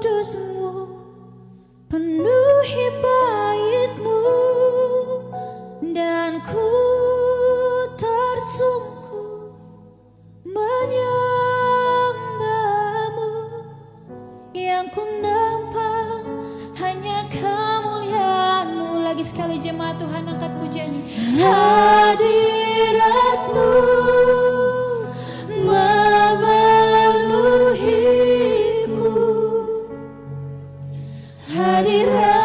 kudus-Mu penuhi bait-Mu, dan ku tersungkur menyembah-Mu. Yang ku nampak hanya kemuliaan-Mu. Lagi sekali jemaat Tuhan angkat pujiannya. Hadirat-Mu memenuhiku, hadirat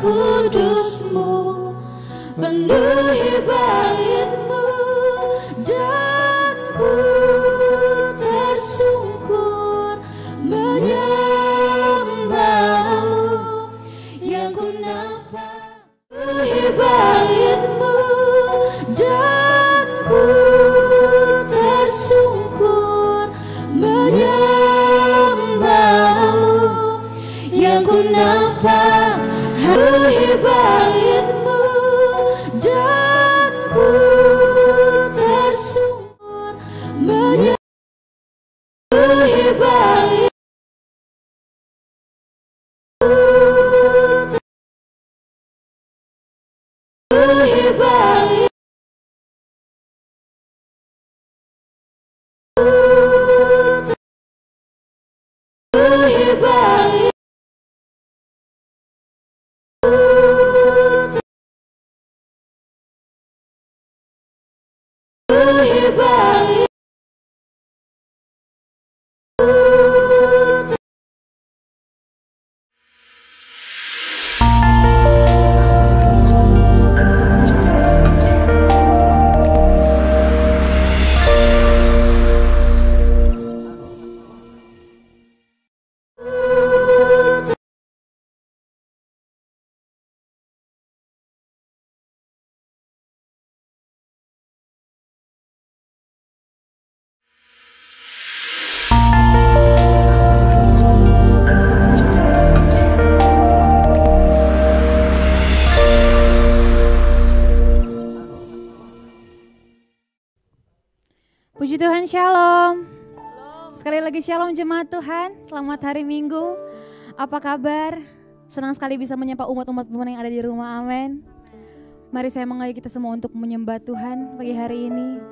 kudus-Mu penuhi bait-Mu, dan ku tersungkur menyembah-Mu. Yang ku nampak penuhi bait-Mu, dan ku tersungkur menyembah-Mu. Yang ku nampak penuhi bait-Mu, dan ku tersungkur menyembah-Mu. Puji Tuhan, shalom. Sekali lagi shalom jemaat Tuhan, selamat hari Minggu. Apa kabar? Senang sekali bisa menyapa umat-umat Tuhan yang ada di rumah, amin. Mari saya mengajak kita semua untuk menyembah Tuhan pagi hari ini.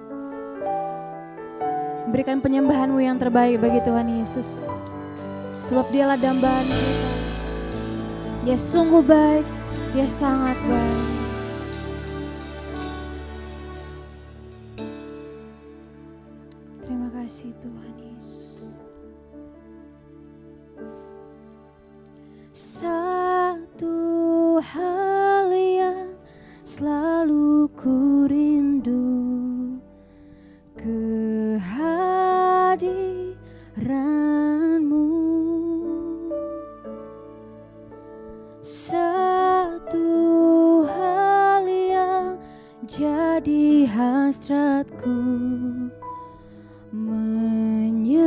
Berikan penyembahan-Mu yang terbaik bagi Tuhan Yesus. Sebab Dialah dambaan kita. Dia sungguh baik, Dia sangat baik. Terima kasih Tuhan Yesus. Satu hal yang selalu ku rindu, kehadiran-Mu. Satu hal yang jadi hasratku, menyenangkan-Mu.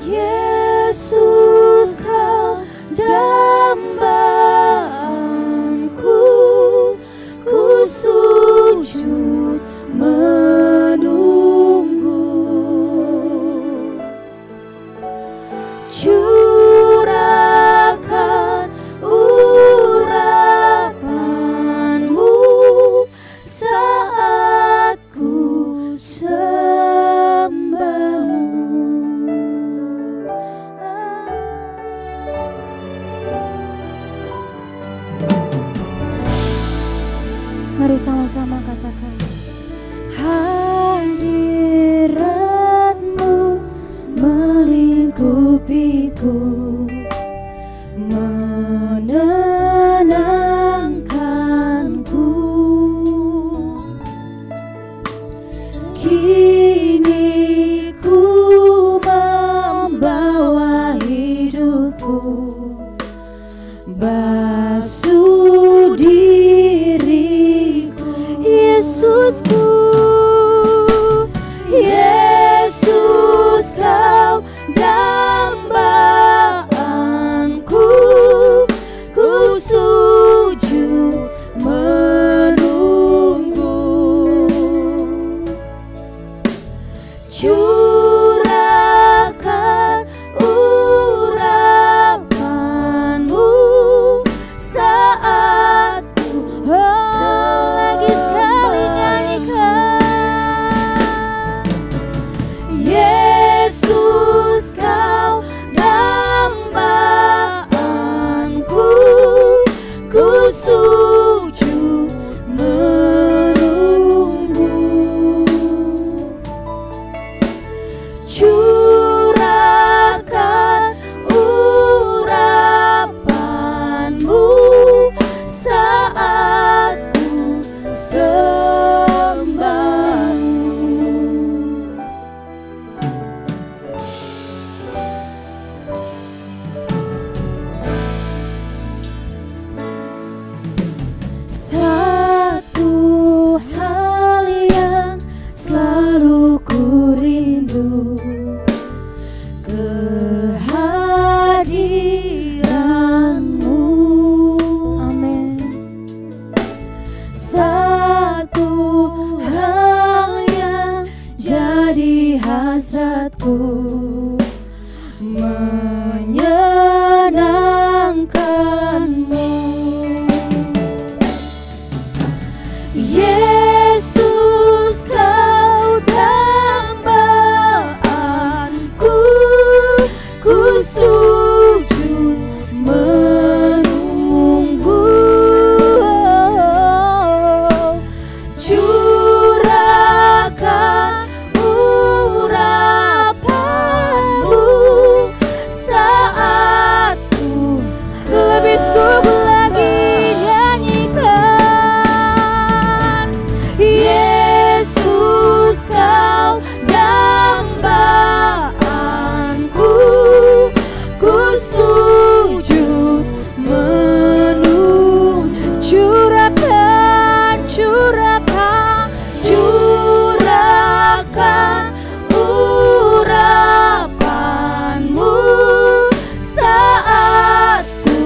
Yesus, Kau dambaanku, ku sujud menunggu. Curahkan urapan-Mu saat ku sembah-Mu. Mari sama-sama katakan, hadirat-Mu melingkupiku, menenangkanku. Kini ku membawa hidupku, basuh diriku. Yesusku, Yesus, Kau dambaanku, ku sujud menunggu. curahkan urapanmu saat ku lagi sekali nyanyikan. Yesus, kau dambaanku, ku sujud menunggu. Curahkan urapanmu saat ku sembahmu. Satu hal yang selalu ku rindu, kehadiranmu. Amin. Satu hal yang jadi hasratku, menyenangkanmu. Yesus, kau dambaanku, ku sujud menunggu. Curahkan urapanmu saat ku lebih subur lagi nyanyikan. Yesus, kau dambaanku, ku sujud menunggu. Curahkan, curahkan, curahkan urapanmu saat ku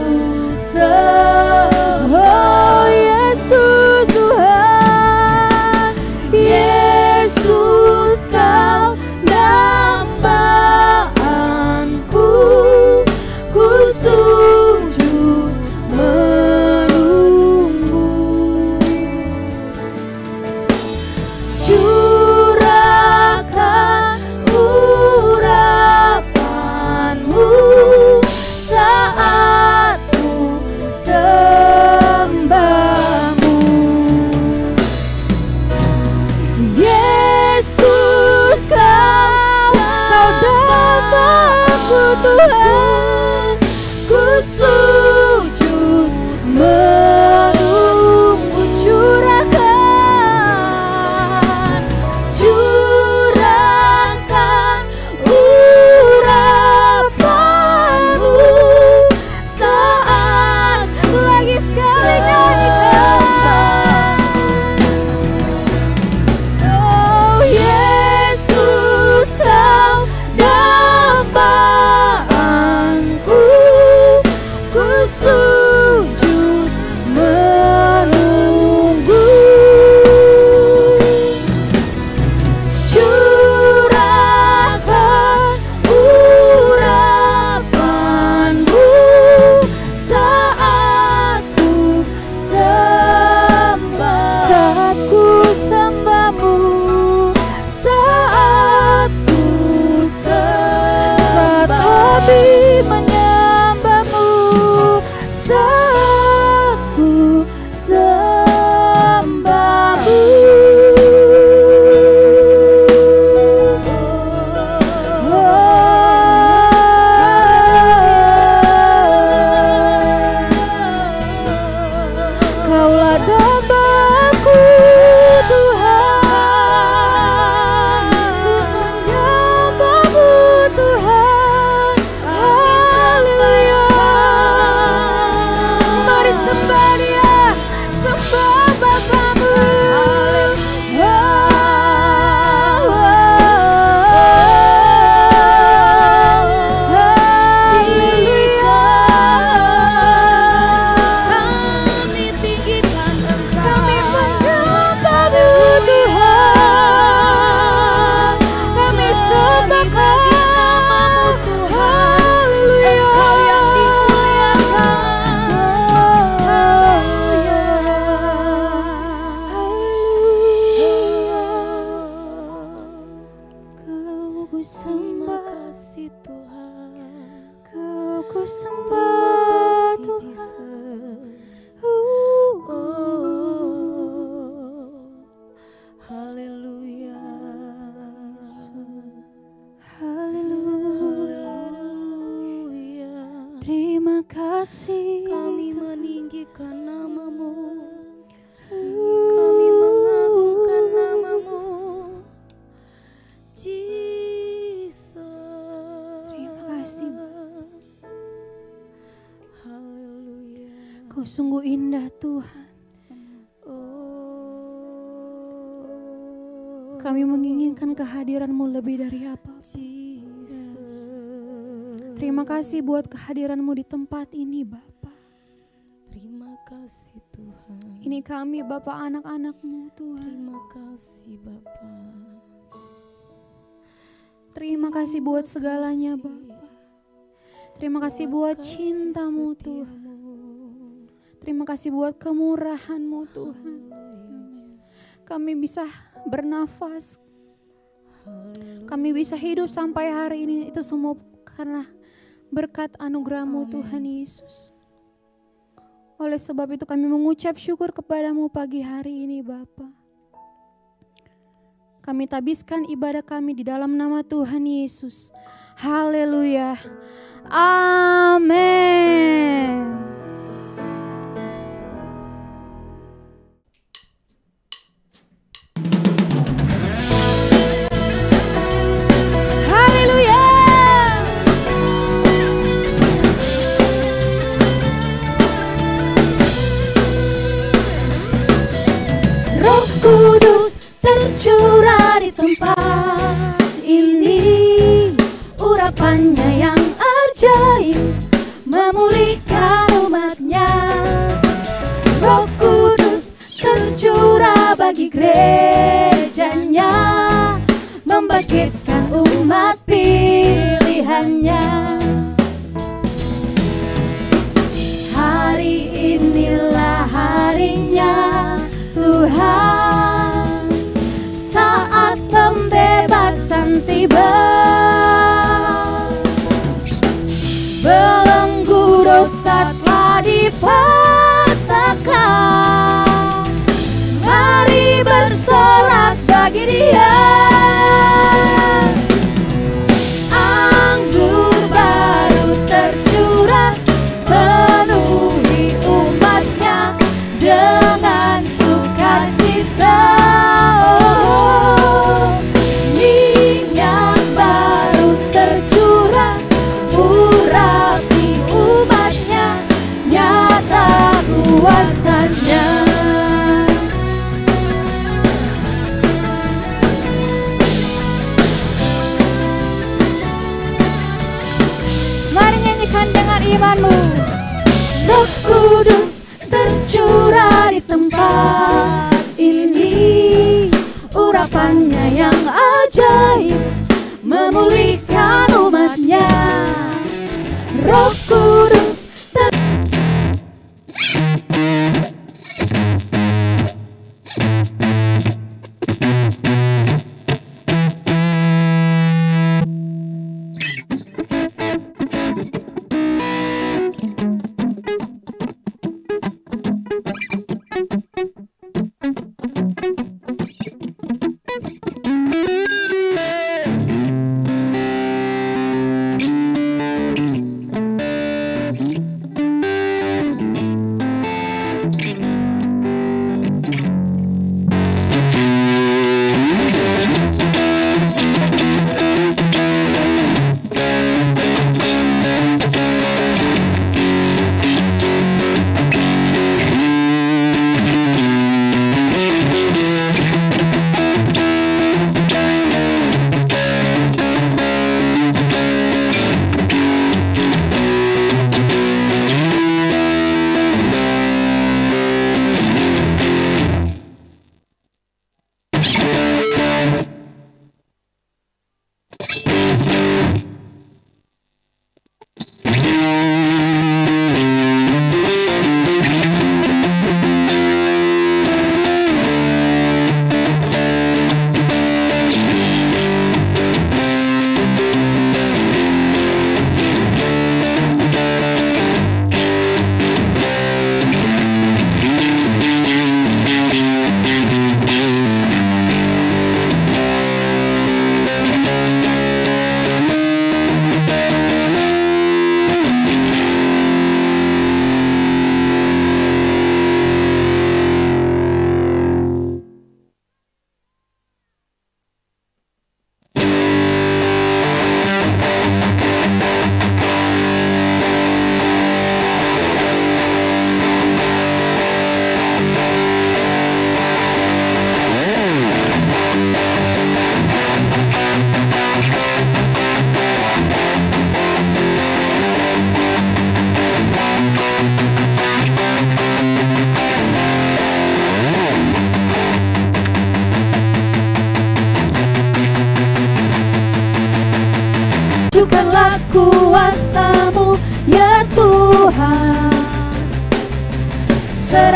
oh Yesus Tuhan. Yesus, kau dambaanku, ku sujud menunggu. Curahkan urapanmu saat ku sembahmu. Yesus, kau dambaanku Tuhan, ku sujud menunggu. Curahkan, curahkan urapanmu saat lagi sekali nyanyikan. Oh Yesus, kau dambaanku, ku sembah, kasih Tuhan, Kau ku sembah kasih Tuhan. Jesus. Haleluya, Haleluya. Terima kasih kami meninggikan namamu, kami mengagungkan namamu, Jesus. Terima kasih. Haleluya. Kau sungguh indah Tuhan. Kami menginginkan kehadiran-Mu lebih dari apa. Terima kasih buat kehadiran-Mu di tempat ini Bapa. Terima kasih Tuhan. Ini kami Bapa, anak-anak-Mu Tuhan. Terima kasih Bapa. Terima kasih buat segalanya Bapa. Terima kasih buat cinta-Mu Tuhan. Terima kasih buat kemurahan-Mu Tuhan. Kami bisa bernafas. Kami bisa hidup sampai hari ini. Itu semua karena berkat anugerah-Mu Tuhan Yesus. Oleh sebab itu kami mengucap syukur kepada-Mu pagi hari ini Bapa. Kami tabiskan ibadah kami di dalam nama Tuhan Yesus. Haleluya. Amin. Kudus tercurah di tempat ini, urapannya yang ajaib memulihkan umatnya. Roh Kudus tercurah bagi gerejanya, membangkitkan umat pilihannya. Hari inilah harinya Tuhan, saat pembebasan tiba. Belenggu dosa telah dipatahkan, mari bersorak bagi Dia. Anggur baru tercurah, penuhi umatnya dengan sukacita. Minyak baru tercurah, urapi umatnya, nyata kuasanya.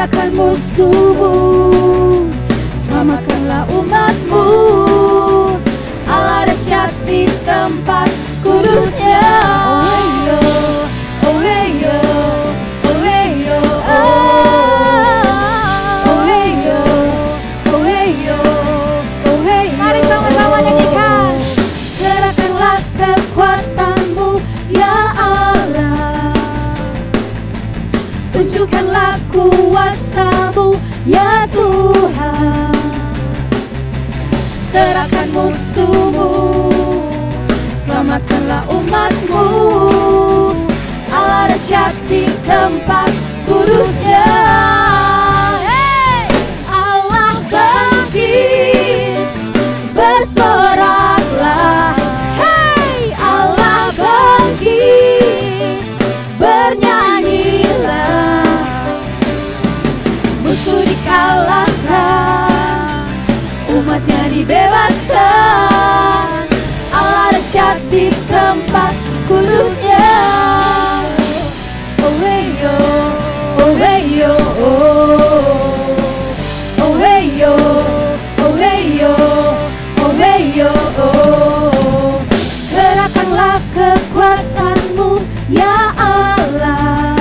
serahkan musuhmu, selamatkanlah umatmu. Allah dahsyat di tempat kudusnya. Oh hey yo, oh hey yo, oh hey yo, oh hey yo, oh hey yo. Mari sama-sama nyanyikan. Gerakkanlah kekuatanmu ya Allah, tunjukkanlah kuasamu ya Tuhan. Serahkan musuhmu, selamatkanlah umatmu. Allah dahsyat di tempat kudusnya. Hey! Allah bangkit, bersoraklah. Hey! Allah bangkit, bernyanyilah. Musuh dikalahkan, umatnya dibebaskan. Allah dahsyat di tempat kudusnya. Oh hey yo, oh hey yo, oh hey yo, oh hey yo, oh hey yo. Gerakkanlah kekuatanmu ya Allah,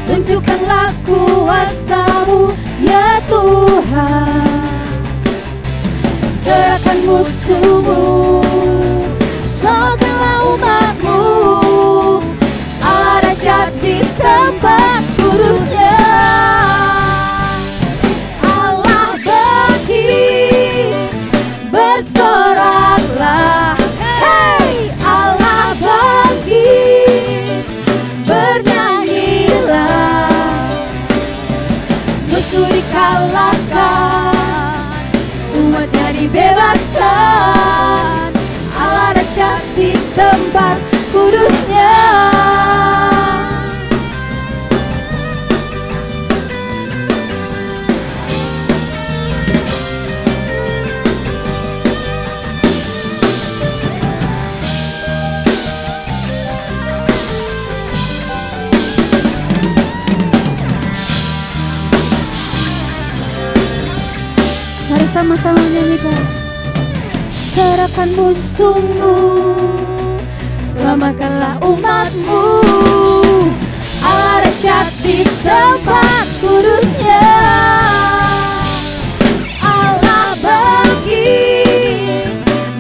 tunjukkanlah kuasamu ya Tuhan. Serahkan musuhmu, selamatkanlah umatmu. Allah dahsyat di tempat kudusnya. Allah bangkit, bersoraklah. Hey! Allah bangkit, bernyanyilah. Musuh dikalahkan, umatnya dibebaskan. Allah dahsyat di tempat kudusnya. Mari sama-sama nyanyikan. Serahkan musuhmu, selamatkanlah umatmu. Allah dahsyat di tempat kudusnya. Allah bangkit,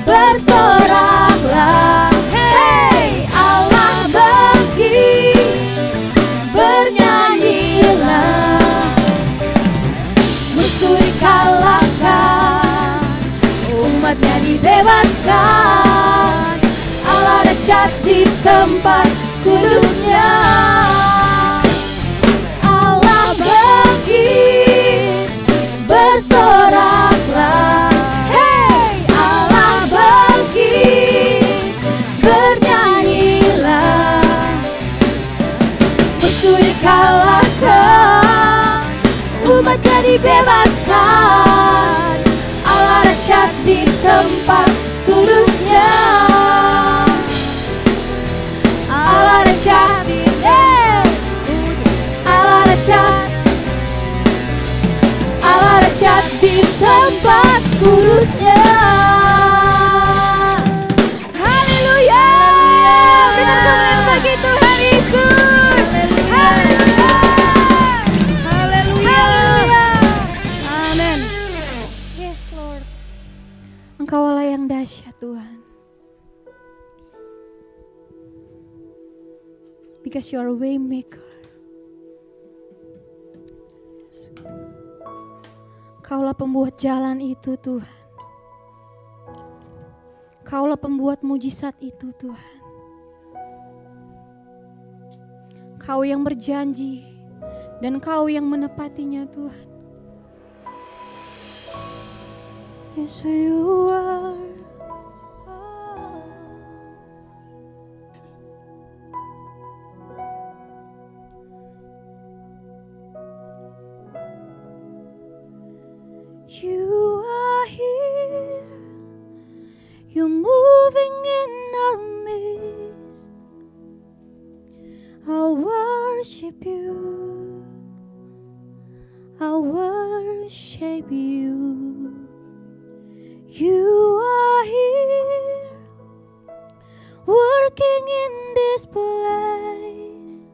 bersoraklah. Hey! Allah bangkit, bernyanyilah. Musuh dikalahkan, umatnya dibebaskan. Allah dahsyat di tempat kudusnya. Allah bangkit, bersoraklah. Hey! Allah bangkit, bernyanyilah. Musuh dikalahkan, umatnya dibebaskan. Allah dahsyat di tempat kudusnya. Allah dahsyat, Allah dahsyat, Allah dahsyat di tempat kudusnya. Haleluya! Berikan kemuliaan bagi Tuhan Yesus. Haleluya! Haleluya! Amin. Yes Lord. Engkaulah yang dahsyat Tuhan. Because you are a way maker. Kaulah pembuat jalan itu Tuhan. Kaulah pembuat mujizat itu Tuhan. Kau yang berjanji dan Kau yang menepatinya Tuhan. Yes, you are. You are here. You're moving in our midst. I worship you. You are here, working in this place.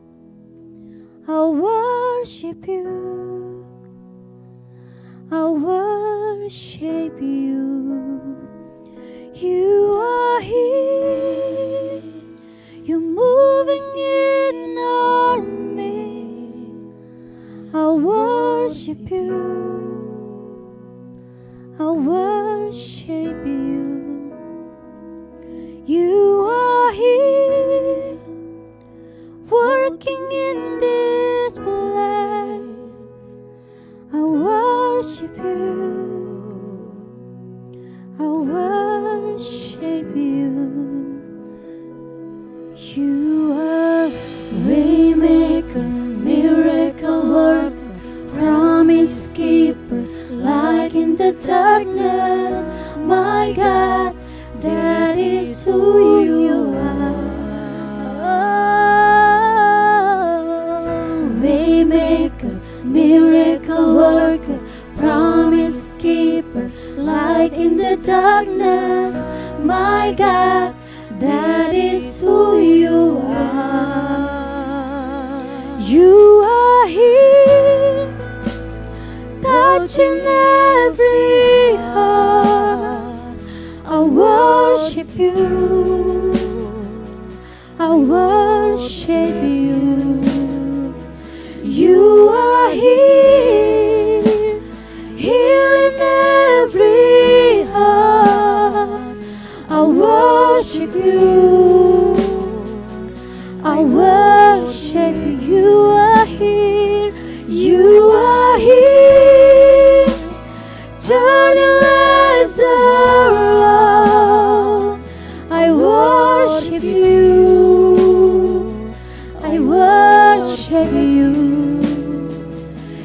I worship you, I worship you. You are here, you're moving in our midst. I worship you, I worship you. You are here, working in this place. I worship you, I worship you. You are waymaker, miracle worker, promise keeper, light in the darkness. My God, that is who you are. Oh, waymaker, miracle worker, promise keeper, light in the darkness. My God, that is who you are. You are here, touching every heart. I worship you, I worship you. You are here, healing every heart. I worship you, I worship you. You are here, you are here, turning lives around. I worship you, I worship you.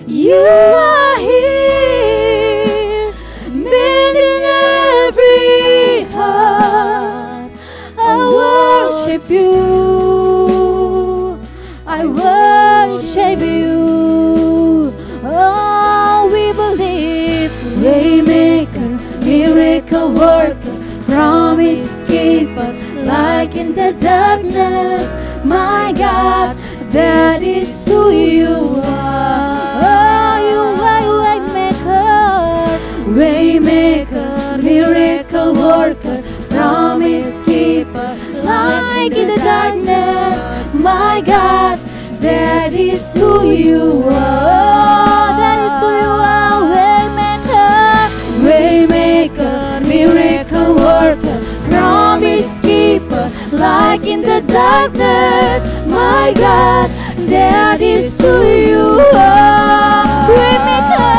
You are here, mending every heart. I worship you, I worship you. Oh, we believe, waymaker, miracle worker, promise keeper, light in the darkness. My God, that is who you are. Oh, you are waymaker, waymaker, miracle worker, promise keeper, light in the darkness. My God, that is who you are. That is who you are. Waymaker, waymaker, miracle worker, promise keeper, light in the darkness. My God, that is who you are. Waymaker,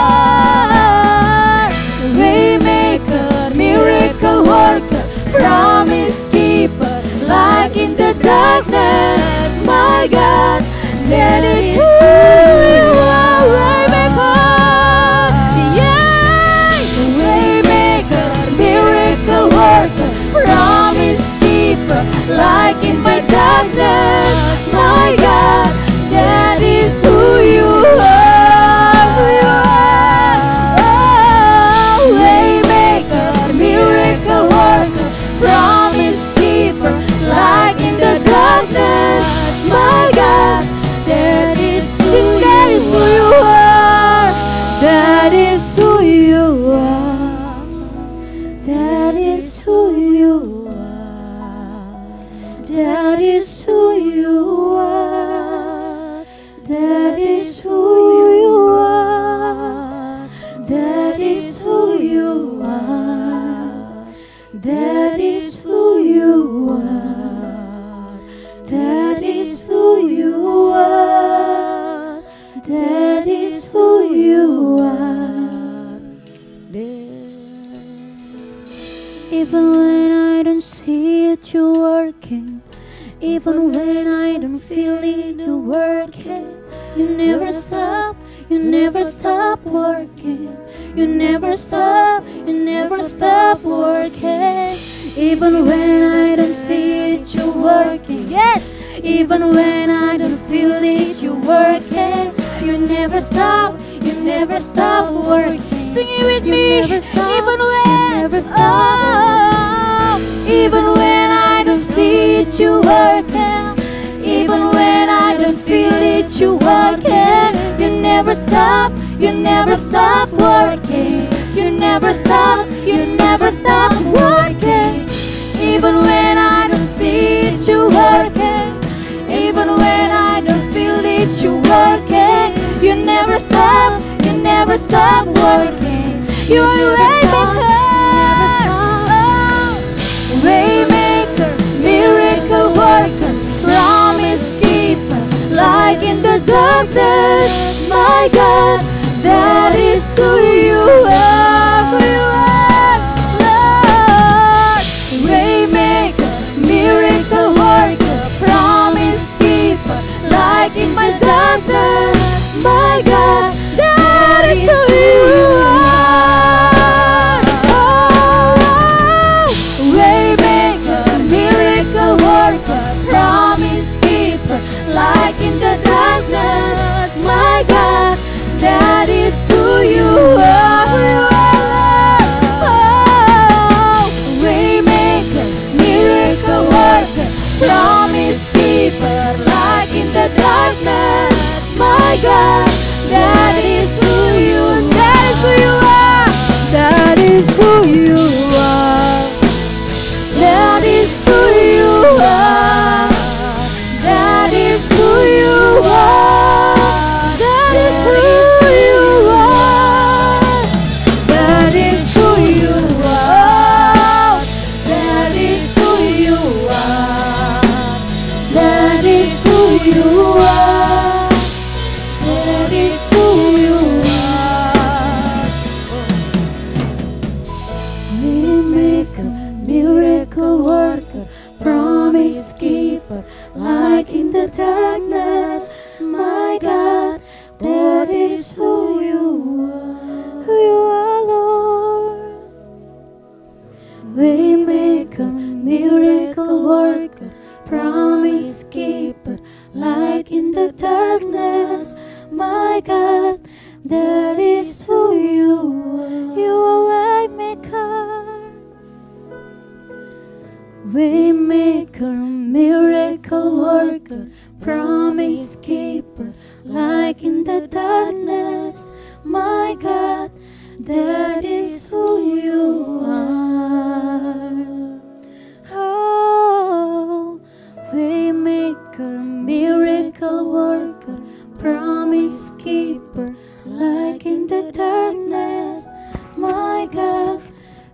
waymaker, miracle worker, promise keeper, light in the darkness. My God, that is who you are. Waymaker, yeah, waymaker, miracle worker, promise keeper, light in my darkness. My God, that is who you are. Who you are. Oh, waymaker, miracle worker, promise keeper, light in the darkness. My God, that is who you are. That is who you are. That is who you are. That is who you are. That is who you are. That is who you are. That is who you are. That is who you are. That is who you are. Even when I don't see it, you're working. Even when I don't feel it, you're working. You never stop, you never stop working. You never stop working. Even when I don't see it, you're working. Yes, even when I don't feel it, you're working. You never stop working. sing it with me. never stop, Even when, never stop. even when I don't see it, you working. Even when I don't feel it, you working. You never stop working. You never stop working. Even when I don't see it, you working. Even when I don't feel it, you working. You never stop working. You are the waymaker, miracle worker, promise keeper, light in the darkness. My God, that is who you are. Who you are, Lord. Waymaker, miracle worker, promise keeper, light in my darkness. My God, that is who you are. Oh, waymaker, miracle worker, promise keeper, light in the darkness. My God, that is who you are. Who you are, Lord. Oh, waymaker, miracle worker, promise keeper, light in the darkness. My God, that is who you are. That is who you are. That is who you are. That is who you are. That is who you are. That is who you are. That is who you are. That is who you are. That is who you are. Waymaker, miracle worker, promise keeper, light in the darkness. My God, that is who you are. Who you are, Lord. Waymaker, miracle worker, promise keeper, light in the darkness. My God, that is who you are. You are waymaker, waymaker, miracle worker, promise keeper, light in the darkness. My God, that is who you are. Oh, waymaker, miracle worker, promise keeper, light in the darkness. My God,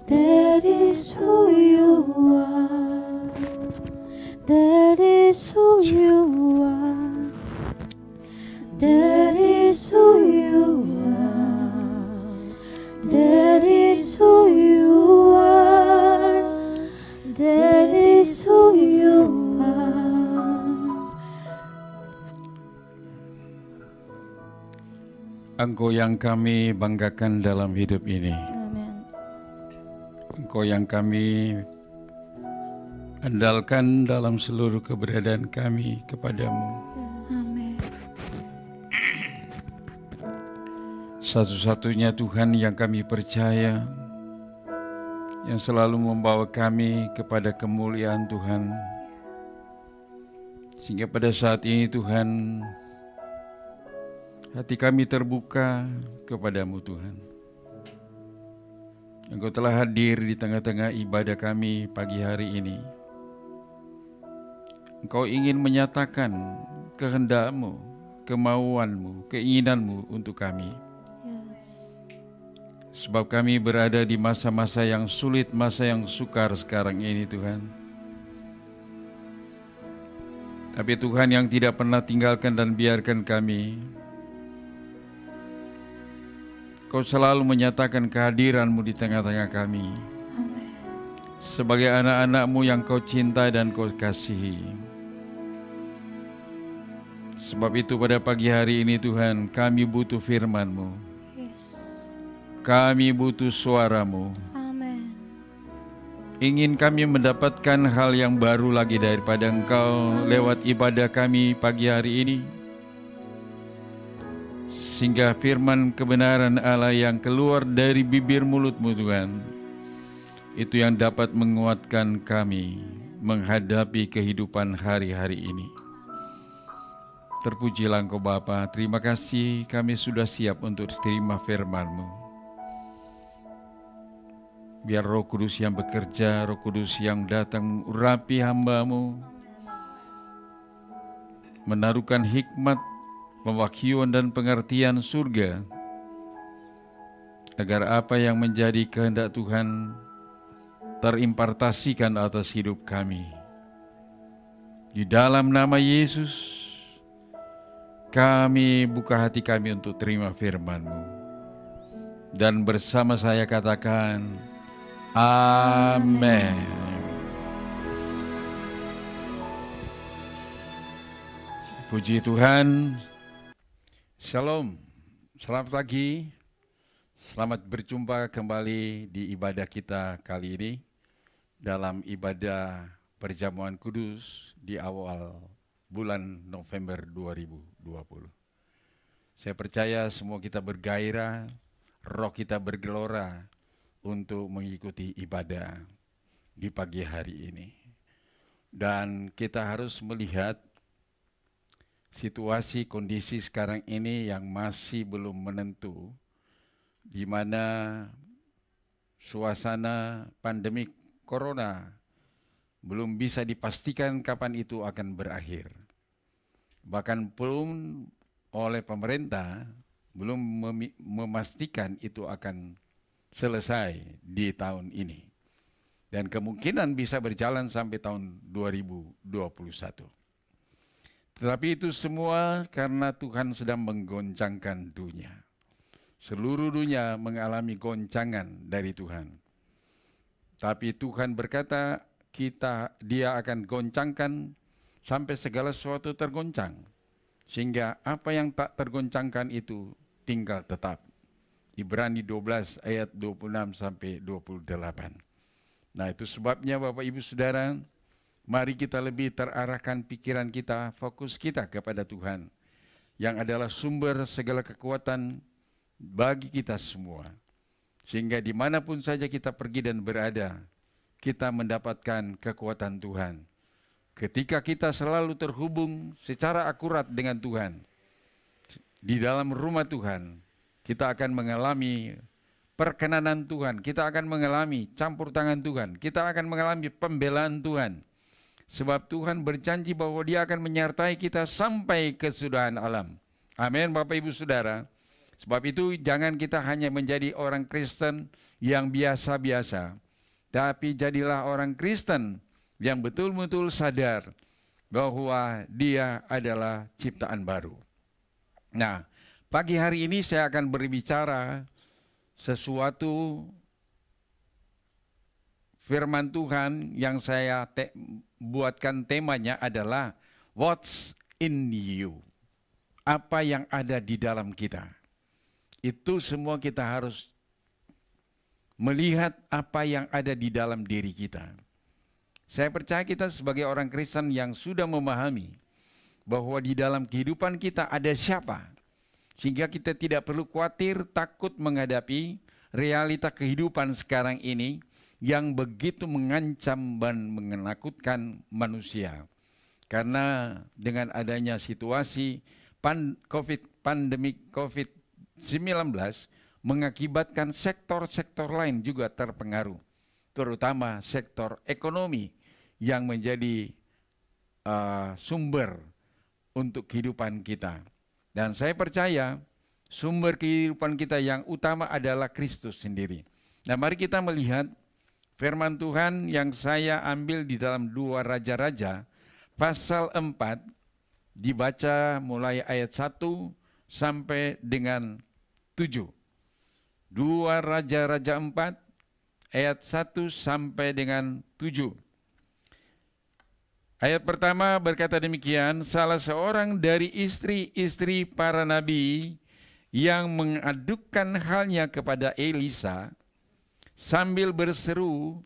that is who you are. That is who you are. That is who you are. That is who you are. That is who you are. Engkau yang kami banggakan dalam hidup ini. Amin. Engkau yang kami andalkan dalam seluruh keberadaan kami kepadamu. Amin. Satu-satunya Tuhan yang kami percaya, yang selalu membawa kami kepada kemuliaan Tuhan. Sehingga pada saat ini Tuhan, hati kami terbuka kepadamu Tuhan. Engkau telah hadir di tengah-tengah ibadah kami pagi hari ini. Engkau ingin menyatakan kehendak-Mu, kemauan-Mu, keinginan-Mu untuk kami. Sebab kami berada di masa-masa yang sulit, masa yang sukar sekarang ini Tuhan. Tapi Tuhan yang tidak pernah tinggalkan dan biarkan kami, Kau selalu menyatakan kehadiran-Mu di tengah-tengah kami. Amin. Sebagai anak-anak-Mu yang Kau cintai dan Kau kasihi. Sebab itu pada pagi hari ini Tuhan, kami butuh firman-Mu. Yes. Kami butuh suara-Mu. Amin. Ingin kami mendapatkan hal yang baru lagi daripada Engkau lewat ibadah kami pagi hari ini. sehingga firman kebenaran Allah yang keluar dari bibir mulut-Mu Tuhan, itu yang dapat menguatkan kami menghadapi kehidupan hari-hari ini. Terpujilah Engkau Bapa, terima kasih kami sudah siap untuk terima firman-Mu. Biar Roh Kudus yang bekerja, Roh Kudus yang datang urapi hamba-Mu, menaruhkan hikmat, pewahyuan dan pengertian surga, agar apa yang menjadi kehendak Tuhan terimpartasikan atas hidup kami. Di dalam nama Yesus, kami buka hati kami untuk terima firman-Mu. Dan bersama saya katakan, amin. Puji Tuhan. Shalom, selamat pagi. Selamat berjumpa kembali di ibadah kita kali ini dalam ibadah perjamuan kudus di awal bulan November 2020. Saya percaya semua kita bergairah, roh kita bergelora untuk mengikuti ibadah di pagi hari ini. Dan kita harus melihat situasi kondisi sekarang ini yang masih belum menentu, di mana suasana pandemik corona belum bisa dipastikan kapan itu akan berakhir. Bahkan pun oleh pemerintah belum memastikan itu akan selesai di tahun ini. Dan kemungkinan bisa berjalan sampai tahun 2021. Tetapi itu semua karena Tuhan sedang menggoncangkan dunia. Seluruh dunia mengalami goncangan dari Tuhan. Tapi Tuhan berkata, Dia akan goncangkan sampai segala sesuatu tergoncang. Sehingga apa yang tak tergoncangkan itu tinggal tetap. Ibrani 12 ayat 26 sampai 28. Nah, itu sebabnya Bapak Ibu Saudara, mari kita lebih terarahkan pikiran kita, fokus kita kepada Tuhan, yang adalah sumber segala kekuatan bagi kita semua. Sehingga dimanapun saja kita pergi dan berada, kita mendapatkan kekuatan Tuhan. Ketika kita selalu terhubung secara akurat dengan Tuhan, di dalam rumah Tuhan, kita akan mengalami perkenanan Tuhan, kita akan mengalami campur tangan Tuhan, kita akan mengalami pembelaan Tuhan. Sebab Tuhan berjanji bahwa Dia akan menyertai kita sampai kesudahan alam. Amin, Bapak Ibu Saudara. Sebab itu jangan kita hanya menjadi orang Kristen yang biasa-biasa, tapi jadilah orang Kristen yang betul-betul sadar bahwa dia adalah ciptaan baru. Nah, pagi hari ini saya akan berbicara sesuatu firman Tuhan yang saya buatkan temanya adalah What's in you? Apa yang ada di dalam kita. Itu semua kita harus melihat apa yang ada di dalam diri kita. Saya percaya kita sebagai orang Kristen yang sudah memahami bahwa di dalam kehidupan kita ada siapa, sehingga kita tidak perlu khawatir, takut menghadapi realita kehidupan sekarang ini yang begitu mengancam dan menakutkan manusia. Karena dengan adanya situasi pandemik COVID-19 mengakibatkan sektor-sektor lain juga terpengaruh, terutama sektor ekonomi yang menjadi sumber untuk kehidupan kita. Dan saya percaya sumber kehidupan kita yang utama adalah Kristus sendiri. Nah, mari kita melihat firman Tuhan yang saya ambil di dalam 2 Raja-Raja pasal 4, dibaca mulai ayat 1 sampai dengan 7. 2 Raja-Raja 4 ayat 1 sampai dengan 7. Ayat pertama berkata demikian, salah seorang dari istri-istri para nabi yang mengadukan halnya kepada Elisa sambil berseru,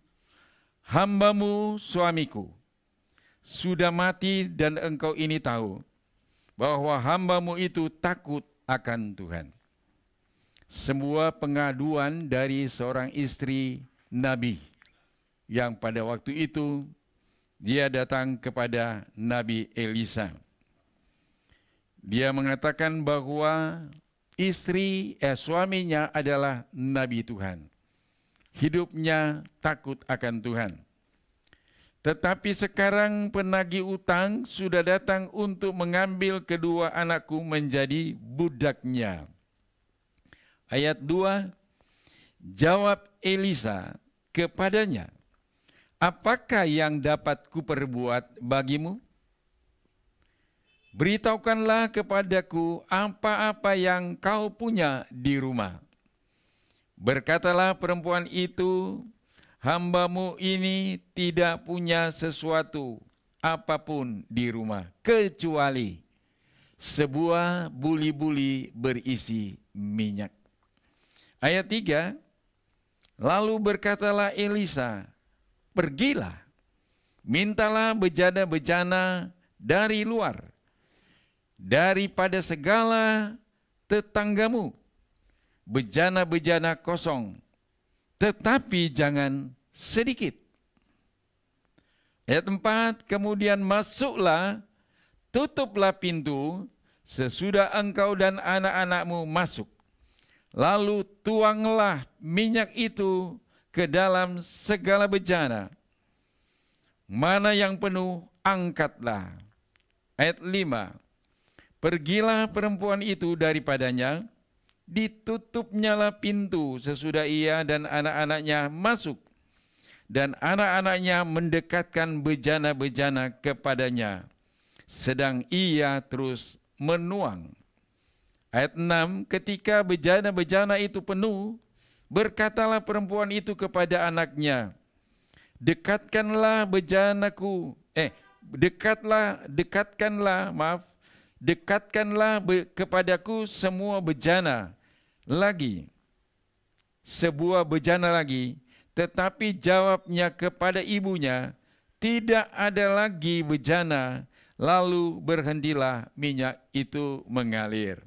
"Hambamu suamiku sudah mati dan engkau ini tahu bahwa hambamu itu takut akan Tuhan. Sebuah pengaduan dari seorang istri Nabi yang pada waktu itu dia datang kepada Nabi Elisa. Dia mengatakan bahwa suaminya adalah Nabi Tuhan. Hidupnya takut akan Tuhan. Tetapi sekarang penagih utang sudah datang untuk mengambil kedua anakku menjadi budaknya. Ayat 2, jawab Elisa kepadanya, apakah yang dapat kuperbuat bagimu? Beritahukanlah kepadaku apa-apa yang kau punya di rumah. Berkatalah perempuan itu, hambamu ini tidak punya sesuatu apapun di rumah, kecuali sebuah buli-buli berisi minyak. Ayat 3, lalu berkatalah Elisa, pergilah, mintalah bejana-bejana dari luar, daripada segala tetanggamu, bejana-bejana kosong, tetapi jangan sedikit. Ayat 4, kemudian masuklah, tutuplah pintu, sesudah engkau dan anak-anakmu masuk. Lalu tuanglah minyak itu ke dalam segala bejana. Mana yang penuh, angkatlah. Ayat 5, pergilah perempuan itu daripadanya, ditutupnyalah pintu sesudah ia dan anak-anaknya masuk. Dan anak-anaknya mendekatkan bejana-bejana kepadanya, sedang ia terus menuang. Ayat 6, ketika bejana-bejana itu penuh, berkatalah perempuan itu kepada anaknya, dekatkanlah kepadaku semua bejana lagi, sebuah bejana lagi. Tetapi jawabnya kepada ibunya, tidak ada lagi bejana. Lalu berhentilah minyak itu mengalir.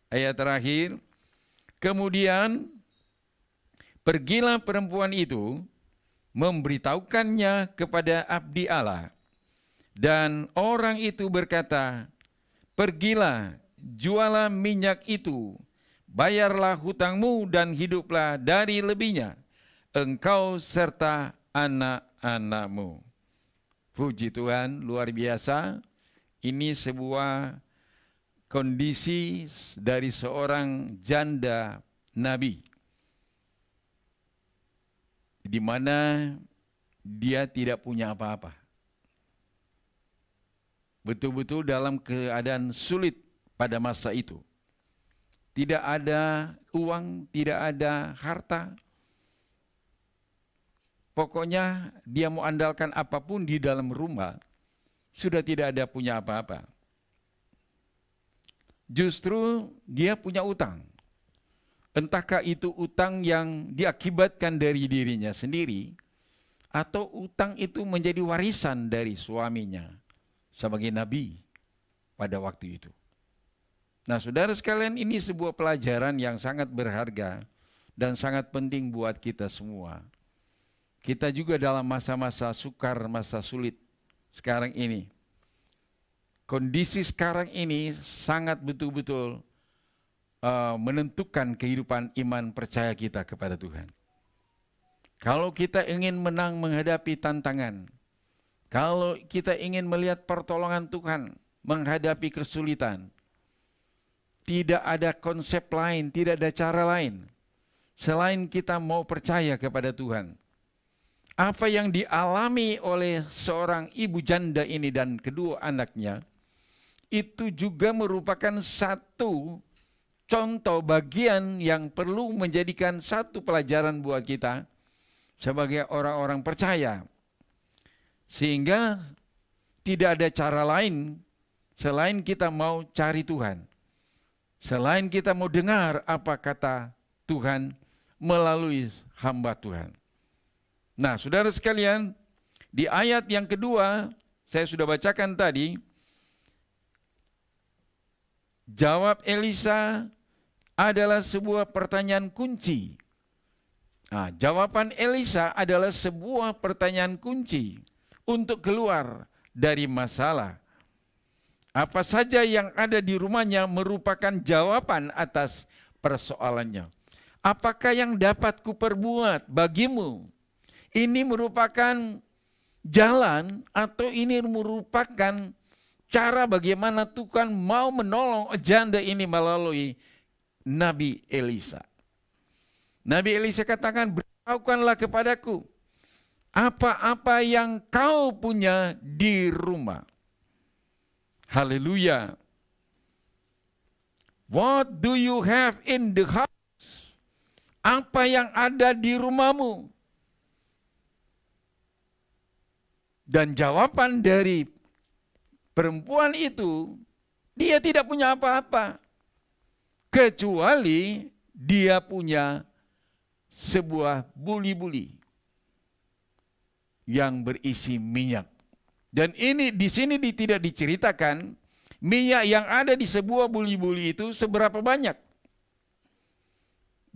Ayat terakhir, kemudian pergilah perempuan itu, memberitahukannya kepada abdi Allah. Dan orang itu berkata, pergilah, jualah minyak itu, bayarlah hutangmu dan hiduplah dari lebihnya, engkau serta anak-anakmu. Puji Tuhan, luar biasa. Ini sebuah kondisi dari seorang janda Nabi, di mana dia tidak punya apa-apa. Betul-betul dalam keadaan sulit pada masa itu. Tidak ada uang, tidak ada harta. Pokoknya dia mau andalkan apapun di dalam rumah, sudah tidak ada punya apa-apa. Justru dia punya utang. Entahkah itu utang yang diakibatkan dari dirinya sendiri, atau utang itu menjadi warisan dari suaminya sebagai nabi pada waktu itu. Nah, saudara sekalian, ini sebuah pelajaran yang sangat berharga dan sangat penting buat kita semua. Kita juga dalam masa-masa sukar, masa sulit sekarang ini. Kondisi sekarang ini sangat betul-betul menentukan kehidupan iman percaya kita kepada Tuhan. Kalau kita ingin menang menghadapi tantangan, kalau kita ingin melihat pertolongan Tuhan menghadapi kesulitan, tidak ada konsep lain, tidak ada cara lain selain kita mau percaya kepada Tuhan. Apa yang dialami oleh seorang ibu janda ini dan kedua anaknya, itu juga merupakan satu contoh bagian yang perlu menjadikan satu pelajaran buat kita sebagai orang-orang percaya. Sehingga tidak ada cara lain selain kita mau cari Tuhan. Selain kita mau dengar apa kata Tuhan melalui hamba Tuhan. Nah, saudara sekalian, di ayat yang kedua, saya sudah bacakan tadi, Jawab Elisa adalah sebuah pertanyaan kunci. Nah, jawaban Elisa adalah sebuah pertanyaan kunci untuk keluar dari masalah. Apa saja yang ada di rumahnya merupakan jawaban atas persoalannya. Apakah yang dapat kuperbuat bagimu? Ini merupakan jalan atau ini merupakan cara bagaimana Tuhan mau menolong janda ini melalui Nabi Elisa. Nabi Elisa katakan, beritahukanlah kepadaku apa-apa yang kau punya di rumah. Haleluya. What do you have in the house? Apa yang ada di rumahmu? Dan jawaban dari perempuan itu, dia tidak punya apa-apa. Kecuali dia punya sebuah buli-buli yang berisi minyak. Dan ini di sini tidak diceritakan minyak yang ada di sebuah buli-buli itu seberapa banyak.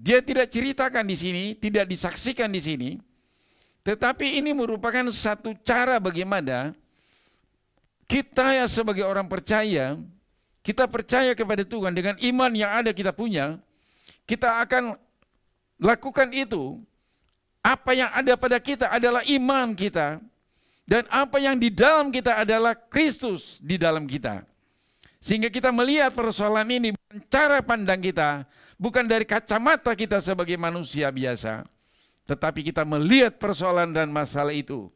Dia tidak ceritakan di sini, tidak disaksikan di sini. Tetapi ini merupakan satu cara bagaimana kita ya sebagai orang percaya, kita percaya kepada Tuhan dengan iman yang ada kita punya, kita akan lakukan itu. Apa yang ada pada kita adalah iman kita. Dan apa yang di dalam kita adalah Kristus di dalam kita. Sehingga kita melihat persoalan ini dengan cara pandang kita, bukan dari kacamata kita sebagai manusia biasa, tetapi kita melihat persoalan dan masalah itu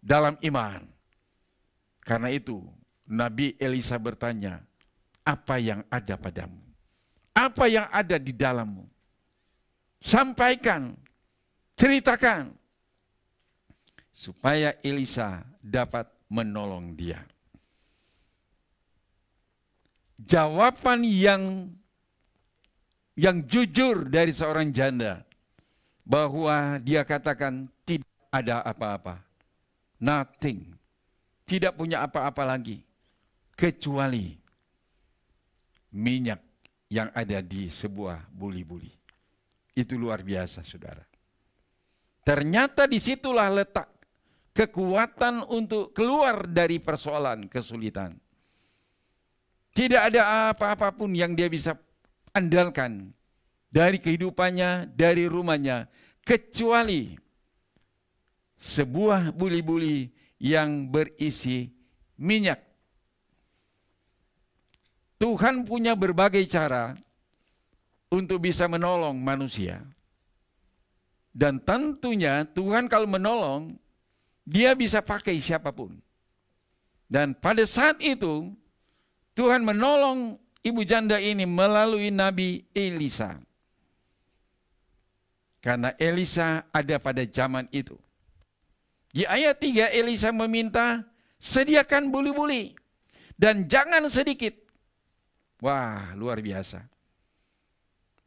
dalam iman. Karena itu Nabi Elisa bertanya, apa yang ada padamu? Apa yang ada di dalammu? Sampaikan, ceritakan, supaya Elisa dapat menolong dia. Jawaban yang jujur dari seorang janda, bahwa dia katakan tidak ada apa-apa, nothing, tidak punya apa-apa lagi, kecuali minyak yang ada di sebuah buli-buli. Itu luar biasa, saudara. Ternyata disitulah letak kekuatan untuk keluar dari persoalan kesulitan. Tidak ada apa-apapun yang dia bisa andalkan dari kehidupannya, dari rumahnya, kecuali sebuah buli-buli yang berisi minyak. Tuhan punya berbagai cara untuk bisa menolong manusia. Dan tentunya Tuhan kalau menolong, dia bisa pakai siapapun. Dan pada saat itu, Tuhan menolong ibu janda ini melalui Nabi Elisa. Karena Elisa ada pada zaman itu. Di ayat 3 Elisa meminta, sediakan buli-buli dan jangan sedikit. Wah, luar biasa.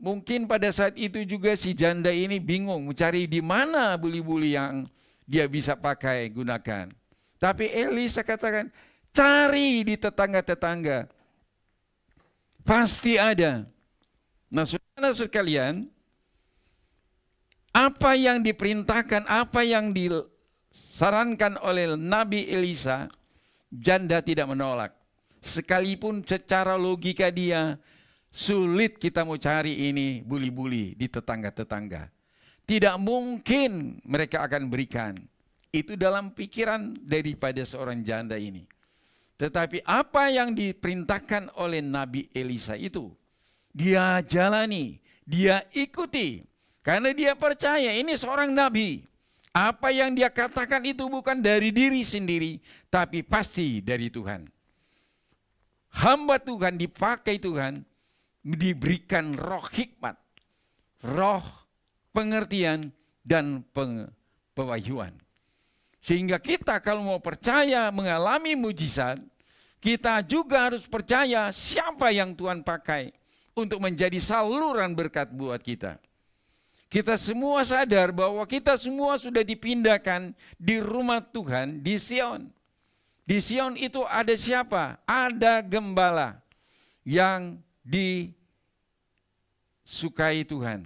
Mungkin pada saat itu juga si janda ini bingung mencari di mana buli-buli yang dia bisa pakai, gunakan. Tapi Elisa katakan, cari di tetangga-tetangga. Pasti ada. Nah, saudara-saudara sekalian, apa yang diperintahkan, apa yang disarankan oleh Nabi Elisa, janda tidak menolak. Sekalipun secara logika dia, sulit kita mau cari ini buli-buli di tetangga-tetangga. Tidak mungkin mereka akan berikan. Itu dalam pikiran daripada seorang janda ini. Tetapi apa yang diperintahkan oleh Nabi Elisa itu, dia jalani, dia ikuti. Karena dia percaya ini seorang nabi. Apa yang dia katakan itu bukan dari diri sendiri, tapi pasti dari Tuhan. Hamba Tuhan dipakai Tuhan, diberikan roh hikmat, roh pengertian, dan pewahyuan. Sehingga kita kalau mau percaya mengalami mujizat, kita juga harus percaya siapa yang Tuhan pakai untuk menjadi saluran berkat buat kita. Kita semua sadar bahwa kita semua sudah dipindahkan di rumah Tuhan di Sion. Di Sion itu ada siapa? Ada gembala yang disukai Tuhan.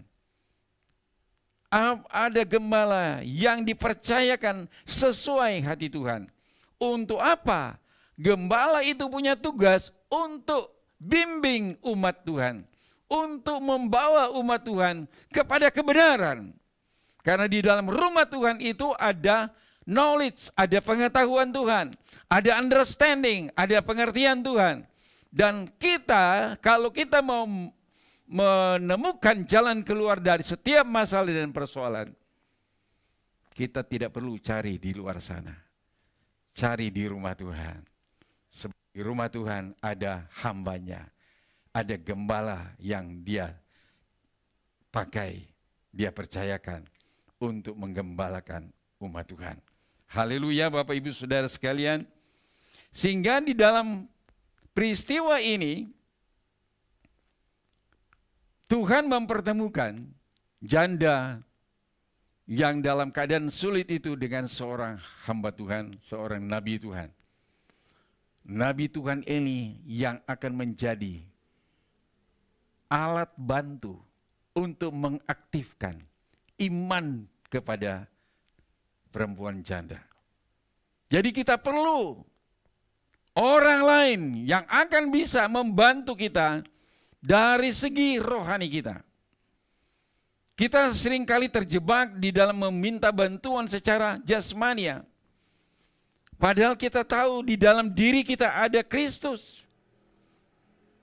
Ada gembala yang dipercayakan sesuai hati Tuhan. Untuk apa? Gembala itu punya tugas untuk bimbing umat Tuhan, untuk membawa umat Tuhan kepada kebenaran. Karena di dalam rumah Tuhan itu ada knowledge, ada pengetahuan Tuhan, ada understanding, ada pengertian Tuhan. Dan kita, kalau kita mau menemukan jalan keluar dari setiap masalah dan persoalan, kita tidak perlu cari di luar sana. Cari di rumah Tuhan. Di rumah Tuhan ada hambanya, ada gembala yang dia pakai, dia percayakan untuk menggembalakan umat Tuhan. Haleluya Bapak Ibu Saudara sekalian. Sehingga di dalam peristiwa ini, Tuhan mempertemukan janda yang dalam keadaan sulit itu dengan seorang hamba Tuhan, seorang nabi Tuhan. Nabi Tuhan ini yang akan menjadi alat bantu untuk mengaktifkan iman kepada perempuan janda. Jadi kita perlu orang lain yang akan bisa membantu kita dari segi rohani kita. Kita seringkali terjebak di dalam meminta bantuan secara jasmania. Padahal kita tahu di dalam diri kita ada Kristus.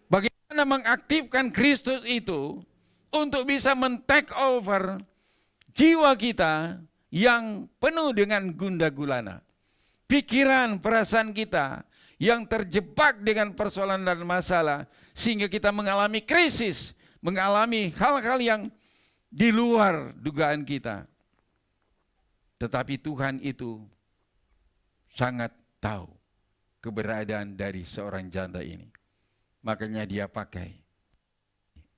Bagaimana mengaktifkan Kristus itu untuk bisa men-take over jiwa kita yang penuh dengan gundah gulana. Pikiran, perasaan kita yang terjebak dengan persoalan dan masalah, sehingga kita mengalami krisis, mengalami hal-hal yang di luar dugaan kita. Tetapi Tuhan itu sangat tahu keberadaan dari seorang janda ini. Makanya dia pakai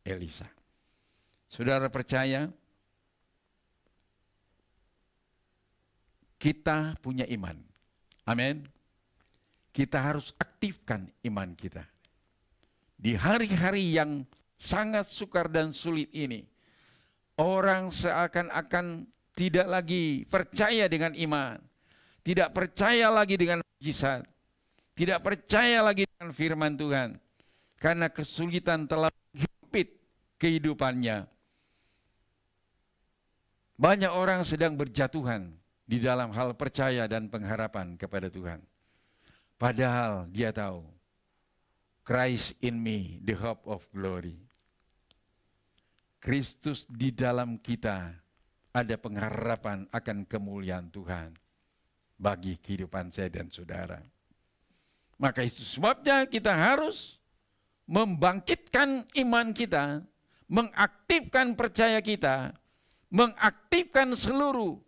Elisa. Saudara percaya, kita punya iman. Amin. Kita harus aktifkan iman kita. Di hari-hari yang sangat sukar dan sulit ini, orang seakan-akan tidak lagi percaya dengan iman. Tidak percaya lagi dengan mujizat. Tidak percaya lagi dengan firman Tuhan. Karena kesulitan telah menghimpit kehidupannya. Banyak orang sedang berjatuhan di dalam hal percaya dan pengharapan kepada Tuhan. Padahal dia tahu, Christ in me, the hope of glory. Kristus di dalam kita, ada pengharapan akan kemuliaan Tuhan bagi kehidupan saya dan saudara. Maka itu sebabnya kita harus membangkitkan iman kita, mengaktifkan percaya kita, mengaktifkan seluruh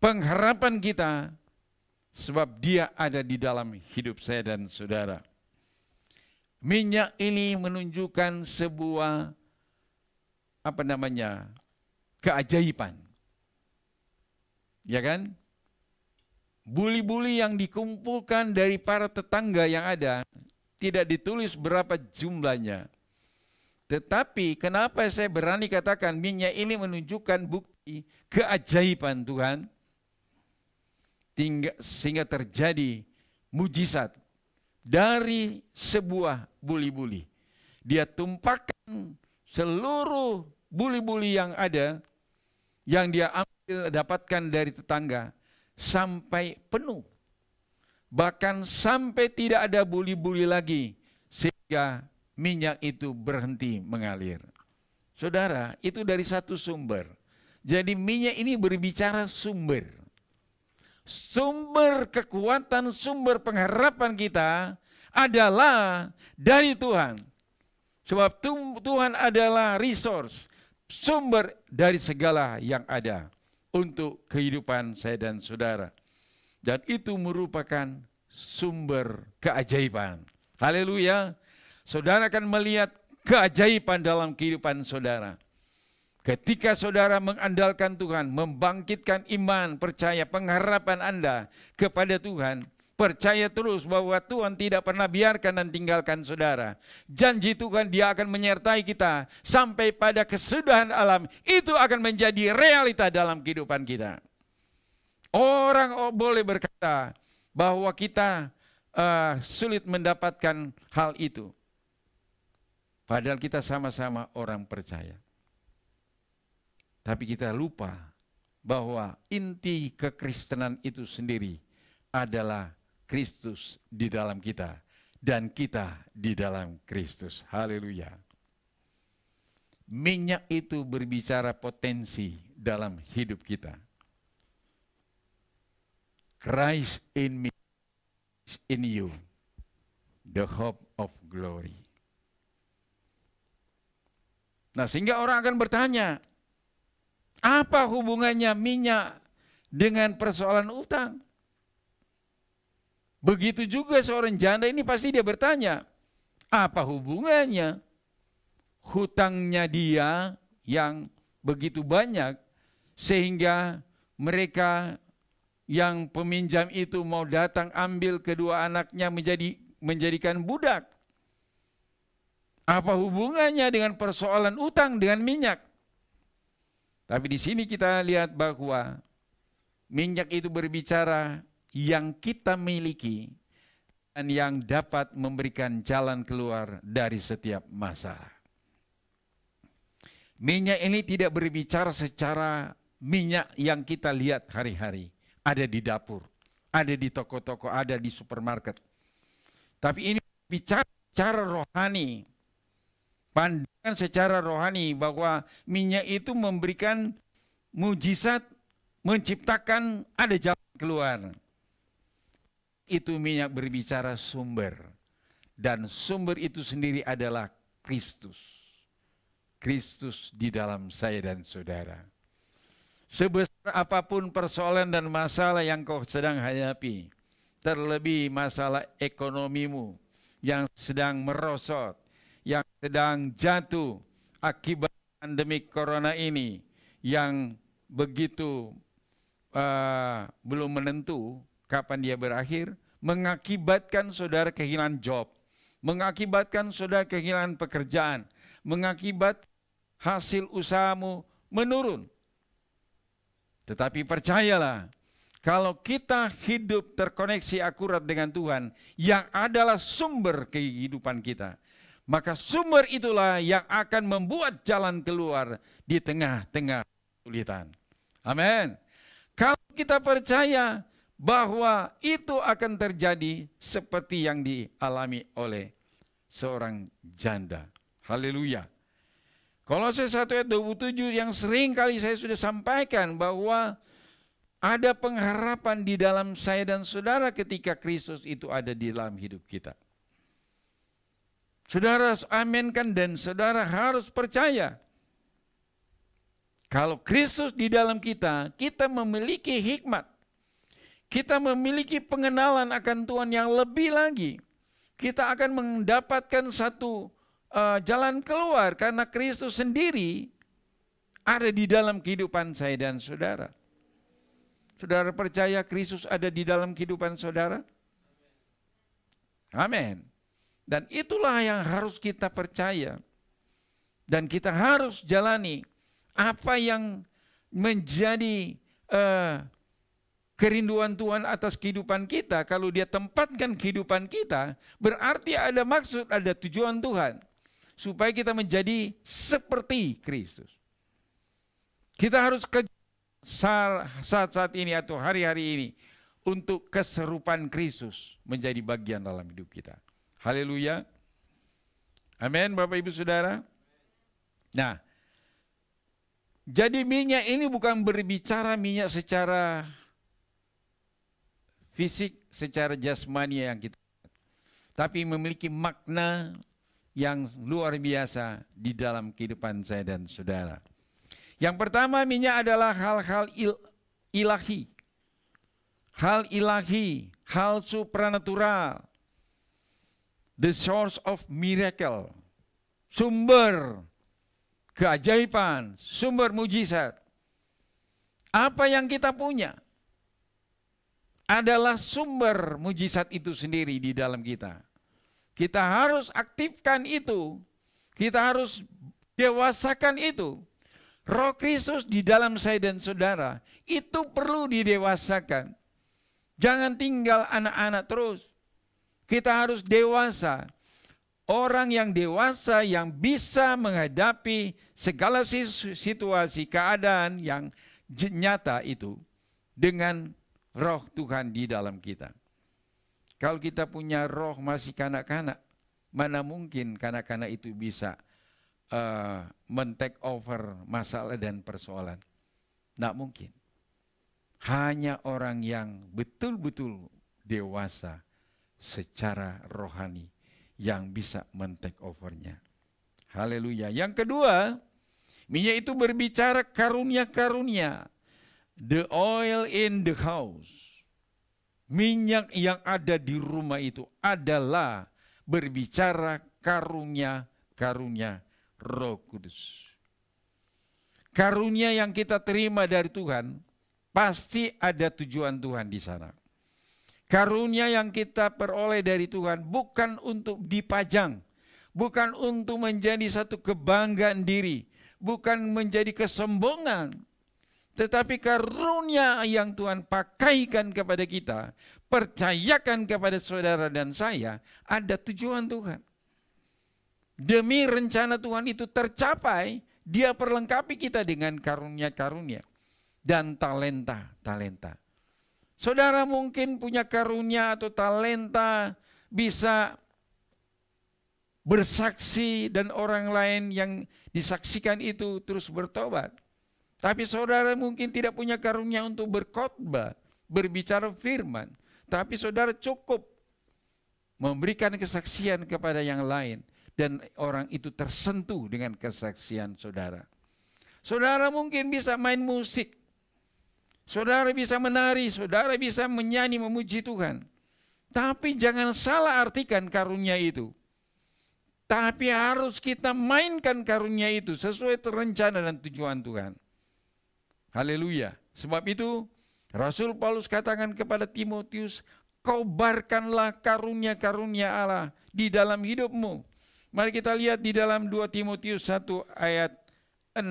pengharapan kita, sebab dia ada di dalam hidup saya dan saudara. Minyak ini menunjukkan sebuah keajaiban. Ya kan? Buli-buli yang dikumpulkan dari para tetangga yang ada, tidak ditulis berapa jumlahnya. Tetapi kenapa saya berani katakan minyak ini menunjukkan bukti keajaiban Tuhan, sehingga terjadi mujizat dari sebuah buli-buli. Dia tumpahkan seluruh buli-buli yang ada, yang dia ambil dapatkan dari tetangga, sampai penuh. Bahkan sampai tidak ada buli-buli lagi, sehingga minyak itu berhenti mengalir. Saudara, itu dari satu sumber. Jadi minyak ini berbicara sumber. Sumber kekuatan, sumber pengharapan kita adalah dari Tuhan. Sebab Tuhan adalah resource, sumber dari segala yang ada untuk kehidupan saya dan saudara. Dan itu merupakan sumber keajaiban. Haleluya. Saudara akan melihat keajaiban dalam kehidupan saudara. Ketika saudara mengandalkan Tuhan, membangkitkan iman, percaya, pengharapan Anda kepada Tuhan, Percaya terus bahwa Tuhan tidak pernah biarkan dan tinggalkan saudara. Janji Tuhan Dia akan menyertai kita sampai pada kesudahan alam. Itu akan menjadi realita dalam kehidupan kita. Orang boleh berkata bahwa kita sulit mendapatkan hal itu. Padahal kita sama-sama orang percaya. Tapi kita lupa bahwa inti kekristenan itu sendiri adalah Kristus di dalam kita dan kita di dalam Kristus. Haleluya. Minyak itu berbicara potensi dalam hidup kita. Christ in me, in you, the hope of glory. Nah, sehingga orang akan bertanya, apa hubungannya minyak dengan persoalan utang? Begitu juga seorang janda ini pasti dia bertanya, apa hubungannya hutangnya dia yang begitu banyak sehingga mereka yang peminjam itu mau datang ambil kedua anaknya menjadikan budak. Apa hubungannya dengan persoalan utang dengan minyak? Tapi di sini kita lihat bahwa minyak itu berbicara yang kita miliki dan yang dapat memberikan jalan keluar dari setiap masalah. Minyak ini tidak berbicara secara minyak yang kita lihat hari-hari. Ada di dapur, ada di toko-toko, ada di supermarket. Tapi ini bicara secara rohani. Pandangan secara rohani bahwa minyak itu memberikan mujizat, menciptakan ada jalan keluar. Itu minyak berbicara sumber. Dan sumber itu sendiri adalah Kristus. Kristus di dalam saya dan saudara. Sebesar apapun persoalan dan masalah yang kau sedang hadapi, terlebih masalah ekonomimu yang sedang merosot, yang sedang jatuh akibat pandemi corona ini, yang begitu belum menentu kapan dia berakhir, mengakibatkan saudara kehilangan job, mengakibatkan saudara kehilangan pekerjaan, mengakibatkan hasil usahamu menurun. Tetapi percayalah, kalau kita hidup terkoneksi akurat dengan Tuhan, yang adalah sumber kehidupan kita, maka sumber itulah yang akan membuat jalan keluar di tengah-tengah kesulitan. Amin. Kalau kita percaya bahwa itu akan terjadi seperti yang dialami oleh seorang janda. Haleluya. Kolose 1 ayat 27 yang sering kali saya sudah sampaikan bahwa ada pengharapan di dalam saya dan saudara ketika Kristus itu ada di dalam hidup kita. Saudara aminkan dan saudara harus percaya. Kalau Kristus di dalam kita, kita memiliki hikmat. Kita memiliki pengenalan akan Tuhan yang lebih lagi. Kita akan mendapatkan satu jalan keluar karena Kristus sendiri ada di dalam kehidupan saya dan saudara. Saudara percaya Kristus ada di dalam kehidupan saudara? Amin. Dan itulah yang harus kita percaya. Dan kita harus jalani apa yang menjadi kerinduan Tuhan atas kehidupan kita. Kalau Dia tempatkan kehidupan kita, berarti ada maksud, ada tujuan Tuhan. Supaya kita menjadi seperti Kristus. Kita harus saat-saat ini atau hari-hari ini untuk keserupan Kristus menjadi bagian dalam hidup kita. Haleluya. Amin Bapak Ibu Saudara. Nah, jadi minyak ini bukan berbicara minyak secara fisik, secara jasmani yang kita, tapi memiliki makna yang luar biasa di dalam kehidupan saya dan saudara. Yang pertama, minyak adalah hal-hal ilahi. Hal ilahi, hal supranatural. The source of miracle. Sumber keajaiban, sumber mujizat. Apa yang kita punya? adalah sumber mujizat itu sendiri di dalam kita. Kita harus aktifkan itu. Kita harus dewasakan itu. Roh Kristus di dalam saya dan saudara itu perlu didewasakan. Jangan tinggal anak-anak terus. Kita harus dewasa. Orang yang dewasa yang bisa menghadapi segala situasi, keadaan yang nyata itu dengan roh Tuhan di dalam kita. Kalau kita punya roh masih kanak-kanak, mana mungkin kanak-kanak itu bisa men-take over masalah dan persoalan. Tidak mungkin. Hanya orang yang betul-betul dewasa secara rohani yang bisa men-take overnya. Haleluya. Yang kedua, minyak itu berbicara karunia-karunia. The oil in the house. Minyak yang ada di rumah itu adalah berbicara karunia-karunia Roh Kudus. Karunia yang kita terima dari Tuhan pasti ada tujuan Tuhan di sana. Karunia yang kita peroleh dari Tuhan bukan untuk dipajang, bukan untuk menjadi satu kebanggaan diri, bukan menjadi kesombongan, tetapi karunia yang Tuhan pakaikan kepada kita, percayakan kepada saudara dan saya, ada tujuan Tuhan. Demi rencana Tuhan itu tercapai, Dia perlengkapi kita dengan karunia-karunia dan talenta-talenta. Saudara mungkin punya karunia atau talenta bisa bersaksi dan orang lain yang disaksikan itu terus bertobat. Tapi saudara mungkin tidak punya karunia untuk berkhotbah, berbicara firman. Tapi saudara cukup memberikan kesaksian kepada yang lain. Dan orang itu tersentuh dengan kesaksian saudara. Saudara mungkin bisa main musik. Saudara bisa menari, saudara bisa menyanyi memuji Tuhan. Tapi jangan salah artikan karunia itu. Tapi harus kita mainkan karunia itu sesuai rencana dan tujuan Tuhan. Haleluya. Sebab itu Rasul Paulus katakan kepada Timotius, kobarkanlah karunia-karunia Allah di dalam hidupmu. Mari kita lihat di dalam 2 Timotius 1 ayat 6.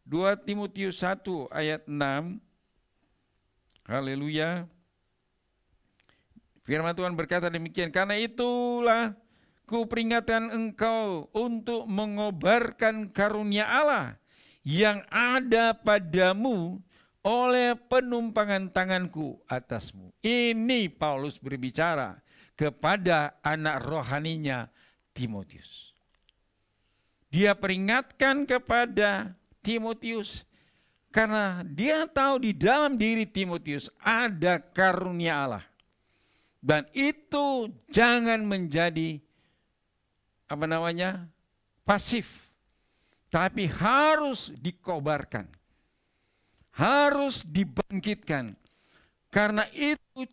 2 Timotius 1 ayat 6. Haleluya. Firman Tuhan berkata demikian, karena itulah kuperingatkan engkau untuk mengobarkan karunia Allah yang ada padamu oleh penumpangan tanganku atasmu. Ini Paulus berbicara kepada anak rohaninya Timotius. Dia peringatkan kepada Timotius karena dia tahu di dalam diri Timotius ada karunia Allah. Dan itu jangan menjadi pasif. Tapi harus dikobarkan. Harus dibangkitkan. Karena itu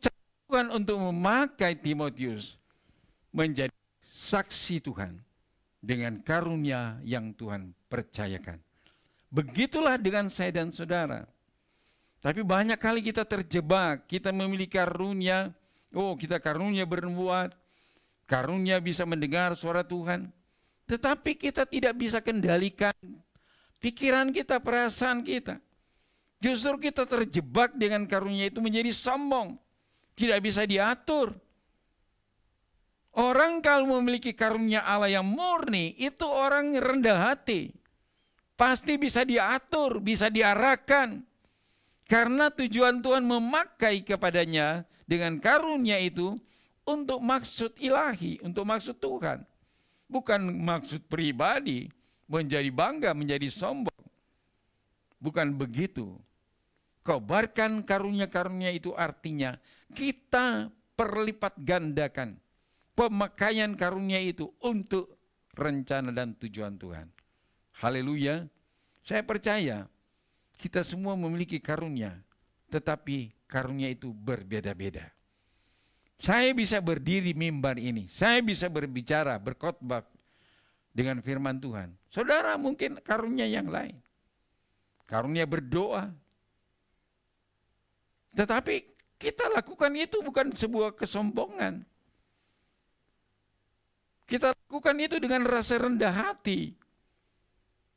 Tuhan untuk memakai Timotius menjadi saksi Tuhan dengan karunia yang Tuhan percayakan. Begitulah dengan saya dan saudara. Tapi banyak kali kita terjebak, kita memiliki karunia, kita karunia bernubuat, karunia bisa mendengar suara Tuhan. Tetapi kita tidak bisa kendalikan pikiran kita, perasaan kita. Justru kita terjebak dengan karunia itu menjadi sombong, tidak bisa diatur. Orang kalau memiliki karunia Allah yang murni, itu orang rendah hati. Pasti bisa diatur, bisa diarahkan. Karena tujuan Tuhan memakai kepadanya dengan karunia itu untuk maksud ilahi, untuk maksud Tuhan. Bukan maksud pribadi, menjadi bangga, menjadi sombong. Bukan begitu. Kobarkan karunia-karunia itu artinya kita perlipat gandakan pemakaian karunia itu untuk rencana dan tujuan Tuhan. Haleluya. Saya percaya kita semua memiliki karunia, tetapi karunia itu berbeda-beda. Saya bisa berdiri mimbar ini, saya bisa berbicara, berkhotbah dengan firman Tuhan. Saudara mungkin karunia yang lain. Karunia berdoa. Tetapi kita lakukan itu bukan sebuah kesombongan. Kita lakukan itu dengan rasa rendah hati.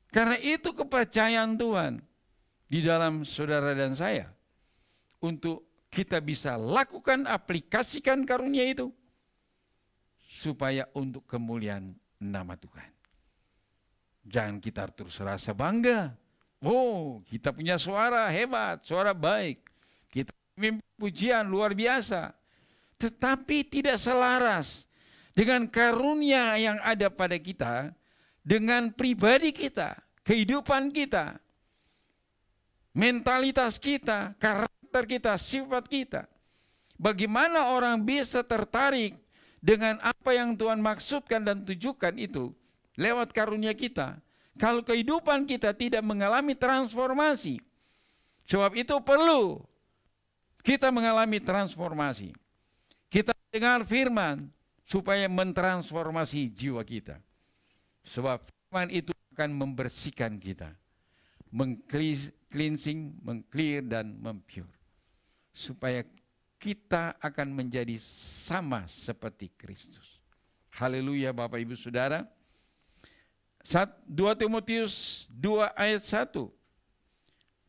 Karena itu kepercayaan Tuhan di dalam saudara dan saya. Untuk kita bisa lakukan, aplikasikan karunia itu. Supaya untuk kemuliaan nama Tuhan. Jangan kita terus rasa bangga. Oh, kita punya suara hebat, suara baik. Kita mimpi pujian luar biasa. Tetapi tidak selaras dengan karunia yang ada pada kita, dengan pribadi kita, kehidupan kita, mentalitas kita, karakter kita, sifat kita. Bagaimana orang bisa tertarik dengan apa yang Tuhan maksudkan dan tujukan itu lewat karunia kita, kalau kehidupan kita tidak mengalami transformasi. Sebab itu perlu kita mengalami transformasi. Kita dengar firman supaya mentransformasi jiwa kita. Sebab firman itu akan membersihkan kita, meng-cleansing, meng-clear dan mem-pure. Supaya kita akan menjadi sama seperti Kristus. Haleluya Bapak Ibu Saudara. 2 Timotius 2 ayat 1.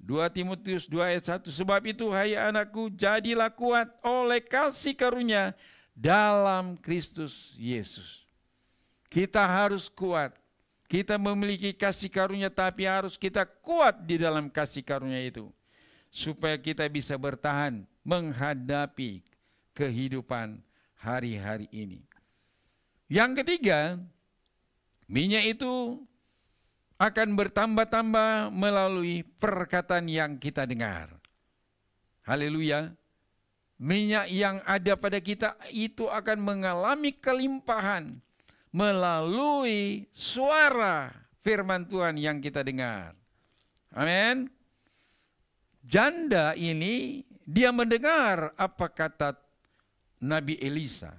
2 Timotius 2 ayat 1. Sebab itu hai anakku, jadilah kuat oleh kasih karunia dalam Kristus Yesus. Kita harus kuat. Kita memiliki kasih karunia, tapi harus kita kuat di dalam kasih karunia itu. Supaya kita bisa bertahan menghadapi kehidupan hari-hari ini. Yang ketiga, minyak itu akan bertambah-tambah melalui perkataan yang kita dengar. Haleluya. Minyak yang ada pada kita itu akan mengalami kelimpahan melalui suara firman Tuhan yang kita dengar. Amin. Janda ini dia mendengar apa kata Nabi Elisa.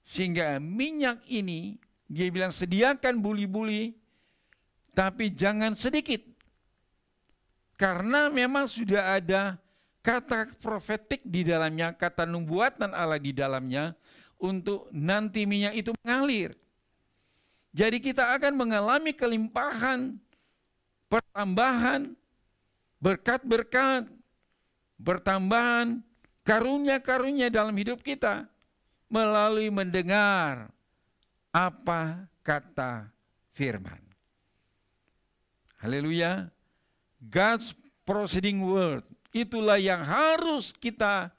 Sehingga minyak ini dia bilang sediakan buli-buli, tapi jangan sedikit. Karena memang sudah ada kata profetik di dalamnya, kata nubuatan Allah di dalamnya, untuk nanti minyak itu mengalir. Jadi kita akan mengalami kelimpahan, pertambahan, berkat-berkat, bertambahan, karunia-karunia dalam hidup kita, melalui mendengar apa kata firman. Haleluya. God's proceeding word. Itulah yang harus kita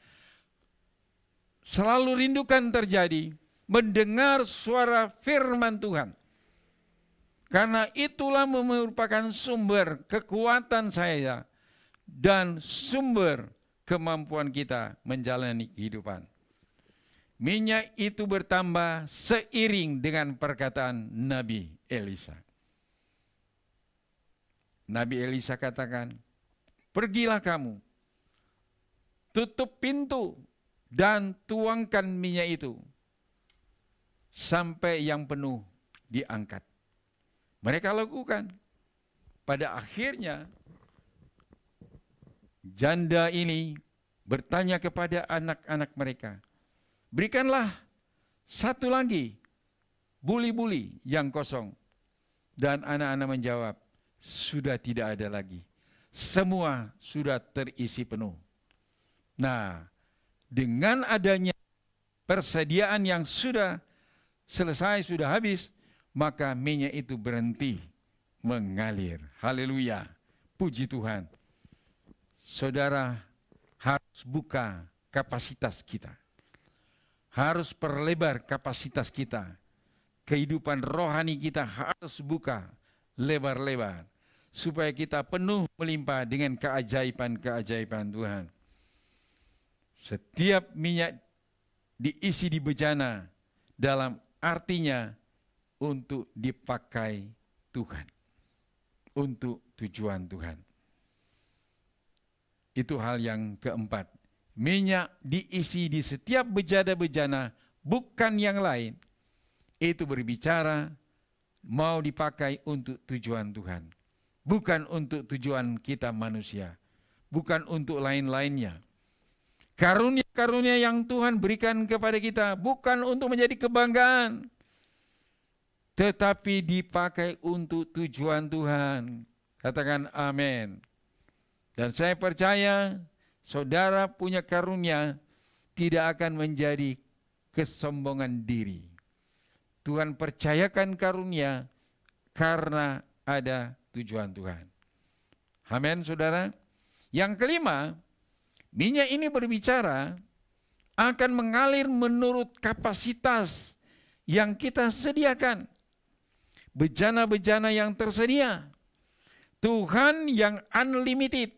selalu rindukan terjadi. Mendengar suara firman Tuhan. Karena itulah merupakan sumber kekuatan saya dan sumber kemampuan kita menjalani kehidupan. Minyak itu bertambah seiring dengan perkataan Nabi Elisa. Nabi Elisa katakan, pergilah kamu, tutup pintu dan tuangkan minyak itu sampai yang penuh diangkat. Mereka lakukan. Pada akhirnya janda ini bertanya kepada anak-anak mereka, berikanlah satu lagi buli-buli yang kosong. Dan anak-anak menjawab, sudah tidak ada lagi. Semua sudah terisi penuh. Nah, dengan adanya persediaan yang sudah selesai, sudah habis, maka minyak itu berhenti mengalir. Haleluya. Puji Tuhan. Saudara harus buka kapasitas kita. Harus perlebar kapasitas kita. Kehidupan rohani kita harus buka lebar-lebar. Supaya kita penuh melimpah dengan keajaiban-keajaiban Tuhan. Setiap minyak diisi di bejana dalam artinya untuk dipakai Tuhan. Untuk tujuan Tuhan. Itu hal yang keempat. Minyak diisi di setiap bejana-bejana bukan yang lain. Itu berbicara mau dipakai untuk tujuan Tuhan. Bukan untuk tujuan kita manusia. Bukan untuk lain-lainnya. Karunia-karunia yang Tuhan berikan kepada kita bukan untuk menjadi kebanggaan, tetapi dipakai untuk tujuan Tuhan. Katakan amin. Dan saya percaya saudara punya karunia tidak akan menjadi kesombongan diri. Tuhan percayakan karunia karena ada tujuan Tuhan. Amin, saudara. Yang kelima, minyak ini berbicara akan mengalir menurut kapasitas yang kita sediakan. Bejana-bejana yang tersedia. Tuhan yang unlimited,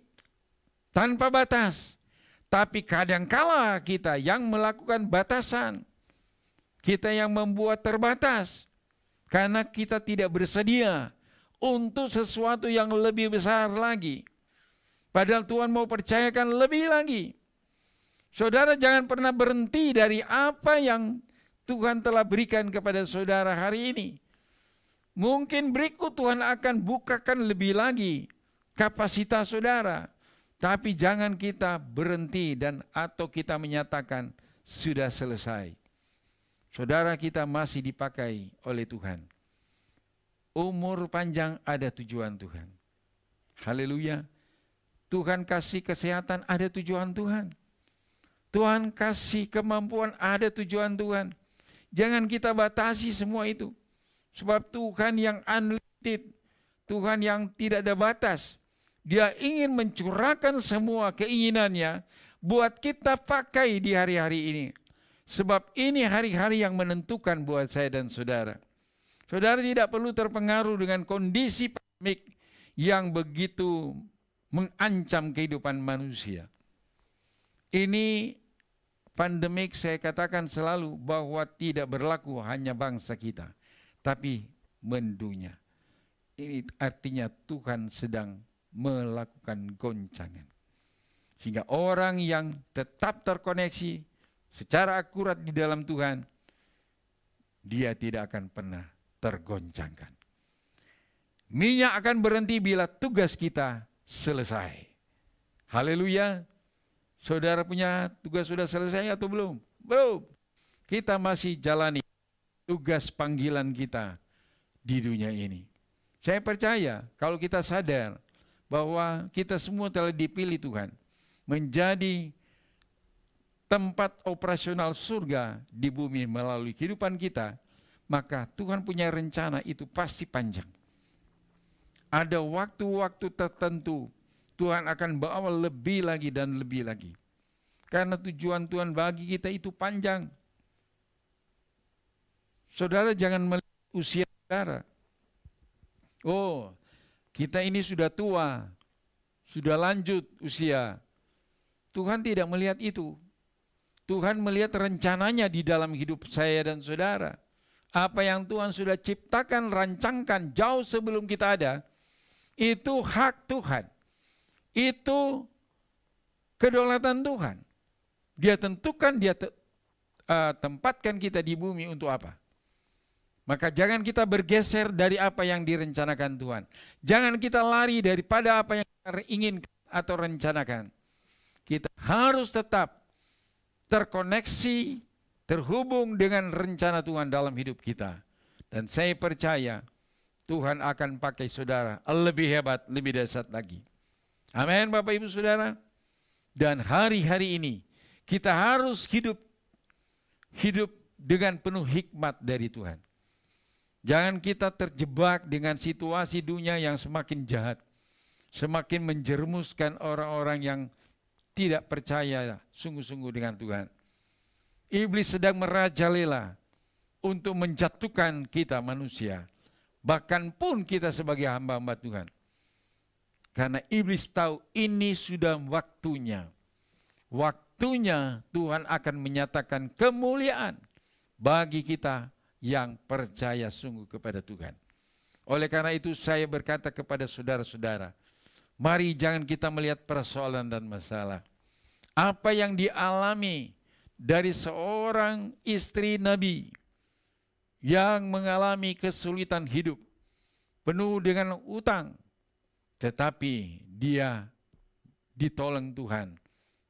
tanpa batas. Tapi kadangkala kita yang melakukan batasan. Kita yang membuat terbatas. Karena kita tidak bersedia untuk sesuatu yang lebih besar lagi. Padahal Tuhan mau percayakan lebih lagi. Saudara jangan pernah berhenti dari apa yang Tuhan telah berikan kepada saudara hari ini. Mungkin berikut Tuhan akan bukakan lebih lagi kapasitas saudara. Tapi jangan kita berhenti dan atau kita menyatakan sudah selesai. Saudara kita masih dipakai oleh Tuhan. Umur panjang ada tujuan Tuhan. Haleluya. Tuhan kasih kesehatan ada tujuan Tuhan. Tuhan kasih kemampuan ada tujuan Tuhan. Jangan kita batasi semua itu. Sebab Tuhan yang unlimited, Tuhan yang tidak ada batas. Dia ingin mencurahkan semua keinginannya buat kita pakai di hari-hari ini. Sebab ini hari-hari yang menentukan buat saya dan saudara. Saudara tidak perlu terpengaruh dengan kondisi pandemik yang begitu mengancam kehidupan manusia. Ini pandemik saya katakan selalu bahwa tidak berlaku hanya bangsa kita, tapi mendunia. Ini artinya Tuhan sedang melakukan goncangan. Sehingga orang yang tetap terkoneksi secara akurat di dalam Tuhan, dia tidak akan pernah tergoncangkan. Minyak akan berhenti bila tugas kita selesai. Haleluya. Saudara punya tugas sudah selesai atau belum? Belum. Kita masih jalani tugas panggilan kita di dunia ini. Saya percaya kalau kita sadar bahwa kita semua telah dipilih Tuhan menjadi tempat operasional surga di bumi melalui kehidupan kita, maka Tuhan punya rencana itu pasti panjang. Ada waktu-waktu tertentu Tuhan akan bawa lebih lagi dan lebih lagi. Karena tujuan Tuhan bagi kita itu panjang. Saudara jangan melihat usia saudara. Oh, kita ini sudah tua, sudah lanjut usia. Tuhan tidak melihat itu. Tuhan melihat rencananya di dalam hidup saya dan saudara. Apa yang Tuhan sudah ciptakan, rancangkan jauh sebelum kita ada, itu hak Tuhan. Itu kedaulatan Tuhan. Dia tentukan, dia tempatkan kita di bumi untuk apa? Maka jangan kita bergeser dari apa yang direncanakan Tuhan. Jangan kita lari daripada apa yang kita inginkan atau rencanakan. Kita harus tetap terkoneksi, terhubung dengan rencana Tuhan dalam hidup kita. Dan saya percaya Tuhan akan pakai saudara lebih hebat, lebih dahsyat lagi. Amin Bapak Ibu Saudara. Dan hari-hari ini kita harus hidup dengan penuh hikmat dari Tuhan. Jangan kita terjebak dengan situasi dunia yang semakin jahat, semakin menjerumuskan orang-orang yang tidak percaya sungguh-sungguh dengan Tuhan. Iblis sedang merajalela untuk menjatuhkan kita manusia, bahkan pun kita sebagai hamba-hamba Tuhan. Karena iblis tahu ini sudah waktunya. Waktunya Tuhan akan menyatakan kemuliaan bagi kita yang percaya sungguh kepada Tuhan. Oleh karena itu saya berkata kepada saudara-saudara, mari jangan kita melihat persoalan dan masalah. Apa yang dialami dari seorang istri Nabi yang mengalami kesulitan hidup, penuh dengan utang, tetapi dia ditolong Tuhan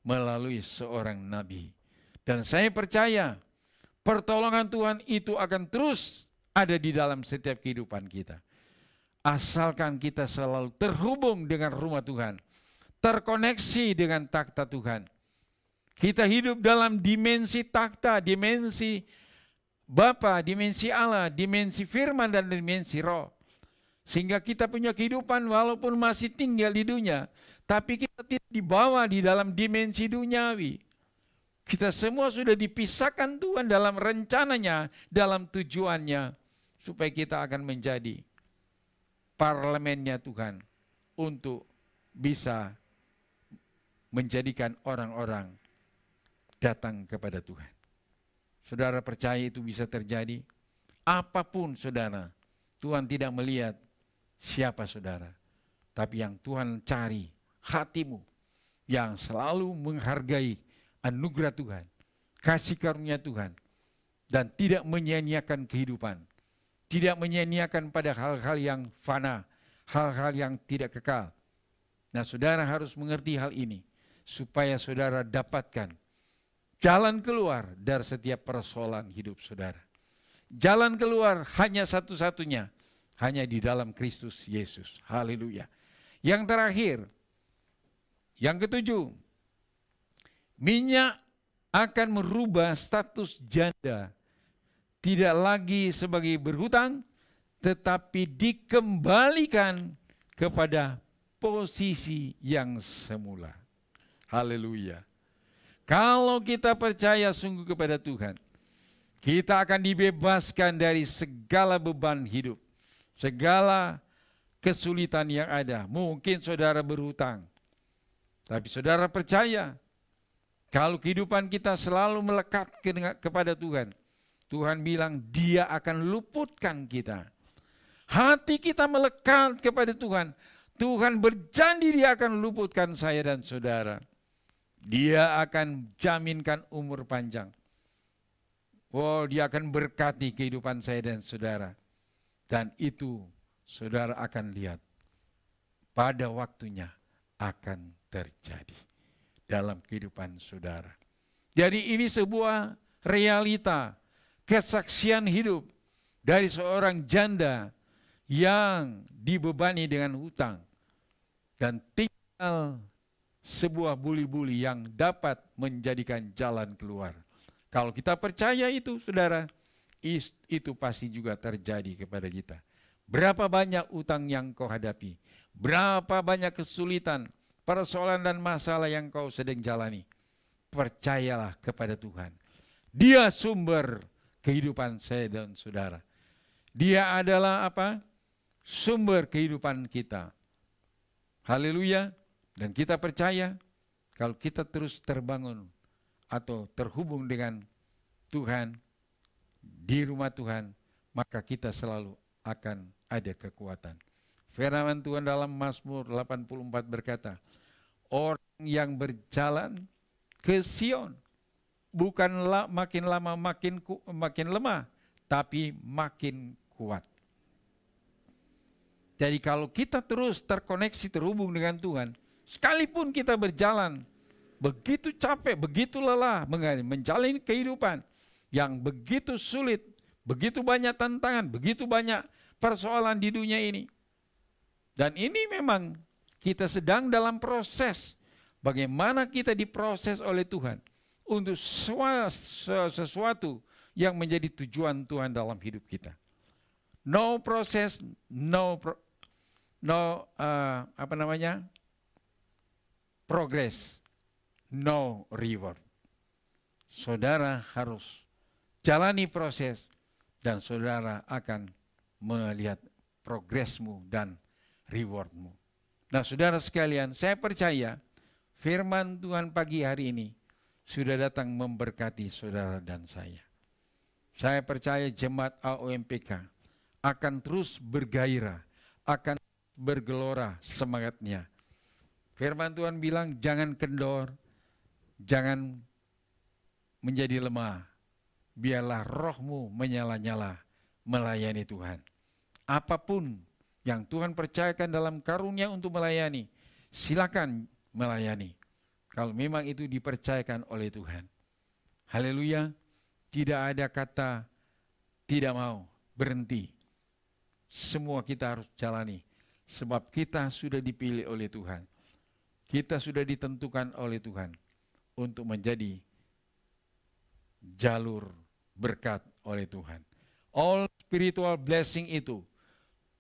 melalui seorang nabi. Dan saya percaya pertolongan Tuhan itu akan terus ada di dalam setiap kehidupan kita. Asalkan kita selalu terhubung dengan rumah Tuhan, terkoneksi dengan takhta Tuhan. Kita hidup dalam dimensi takhta, dimensi Bapa, dimensi Allah, dimensi firman dan dimensi roh. Sehingga kita punya kehidupan walaupun masih tinggal di dunia, tapi kita tidak dibawa di dalam dimensi duniawi. Kita semua sudah dipisahkan Tuhan dalam rencananya, dalam tujuannya, supaya kita akan menjadi parlemennya Tuhan untuk bisa menjadikan orang-orang datang kepada Tuhan. Saudara percaya itu bisa terjadi? Apapun saudara, Tuhan tidak melihat siapa saudara, tapi yang Tuhan cari hatimu yang selalu menghargai anugerah Tuhan, kasih karunia Tuhan, dan tidak menyia-nyiakan kehidupan, tidak menyia-nyiakan pada hal-hal yang fana, hal-hal yang tidak kekal. Nah, saudara harus mengerti hal ini supaya saudara dapatkan jalan keluar dari setiap persoalan hidup saudara. Jalan keluar hanya satu-satunya, hanya di dalam Kristus Yesus. Haleluya. Yang terakhir, yang ketujuh, minyak akan merubah status janda, tidak lagi sebagai berhutang, tetapi dikembalikan kepada posisi yang semula. Haleluya. Kalau kita percaya sungguh kepada Tuhan, kita akan dibebaskan dari segala beban hidup, segala kesulitan yang ada. Mungkin saudara berhutang, tapi saudara percaya, kalau kehidupan kita selalu melekat kepada Tuhan, Tuhan bilang Dia akan luputkan kita. Hati kita melekat kepada Tuhan, Tuhan berjanji Dia akan luputkan saya dan saudara. Dia akan jaminkan umur panjang. Oh, Dia akan berkati kehidupan saya dan saudara. Dan itu saudara akan lihat pada waktunya akan terjadi dalam kehidupan saudara. Jadi ini sebuah realita, kesaksian hidup dari seorang janda yang dibebani dengan hutang dan tinggal sebuah buli-buli yang dapat menjadikan jalan keluar. Kalau kita percaya itu, saudara, itu pasti juga terjadi kepada kita. Berapa banyak utang yang kau hadapi, berapa banyak kesulitan, persoalan dan masalah yang kau sedang jalani, percayalah kepada Tuhan. Dia sumber kehidupan saya dan saudara. Dia adalah apa? Sumber kehidupan kita. Haleluya. Dan kita percaya kalau kita terus terbangun atau terhubung dengan Tuhan, di rumah Tuhan, maka kita selalu akan ada kekuatan. Firman Tuhan dalam Mazmur 84 berkata, orang yang berjalan ke Sion bukanlah makin lama makin lemah, tapi makin kuat. Jadi kalau kita terus terkoneksi, terhubung dengan Tuhan, sekalipun kita berjalan begitu capek, begitu lelah menjalani kehidupan yang begitu sulit, begitu banyak tantangan, begitu banyak persoalan di dunia ini. Dan ini memang kita sedang dalam proses bagaimana kita diproses oleh Tuhan untuk sesuatu yang menjadi tujuan Tuhan dalam hidup kita. No proses, progress, no reward. Saudara harus jalani proses dan saudara akan melihat progresmu dan rewardmu. Nah, saudara sekalian, saya percaya firman Tuhan pagi hari ini sudah datang memberkati saudara dan saya. Saya percaya jemaat AOMPK akan terus bergairah, akan bergelora semangatnya. Firman Tuhan bilang jangan kendor, jangan menjadi lemah. Biarlah rohmu menyala-nyala melayani Tuhan. Apapun yang Tuhan percayakan dalam karunia untuk melayani, silakan melayani. Kalau memang itu dipercayakan oleh Tuhan. Haleluya. Tidak ada kata tidak mau, berhenti. Semua kita harus jalani. Sebab kita sudah dipilih oleh Tuhan. Kita sudah ditentukan oleh Tuhan untuk menjadi jalur berkat oleh Tuhan. All spiritual blessing itu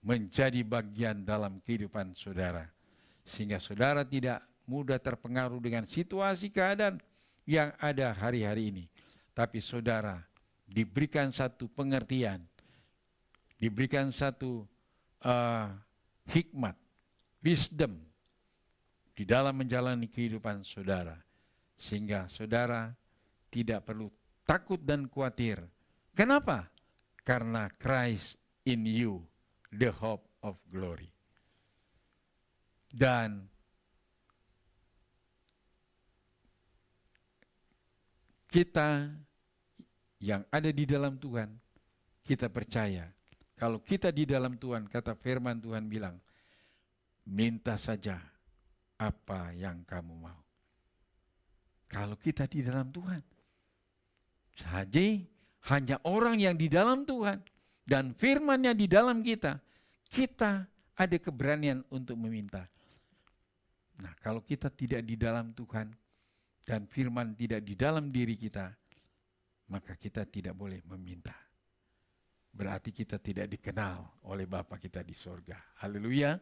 menjadi bagian dalam kehidupan saudara. Sehingga saudara tidak mudah terpengaruh dengan situasi keadaan yang ada hari-hari ini. Tapi saudara diberikan satu pengertian, diberikan satu hikmat, wisdom di dalam menjalani kehidupan saudara. Sehingga saudara tidak perlu takut dan khawatir. Kenapa? Karena Christ in you, the hope of glory. Dan kita yang ada di dalam Tuhan, kita percaya. Kalau kita di dalam Tuhan, kata firman Tuhan bilang, minta saja apa yang kamu mau. Kalau kita di dalam Tuhan, saja hanya orang yang di dalam Tuhan dan firman-Nya di dalam kita, kita ada keberanian untuk meminta. Nah, kalau kita tidak di dalam Tuhan dan firman tidak di dalam diri kita, maka kita tidak boleh meminta. Berarti kita tidak dikenal oleh Bapa kita di surga. Haleluya.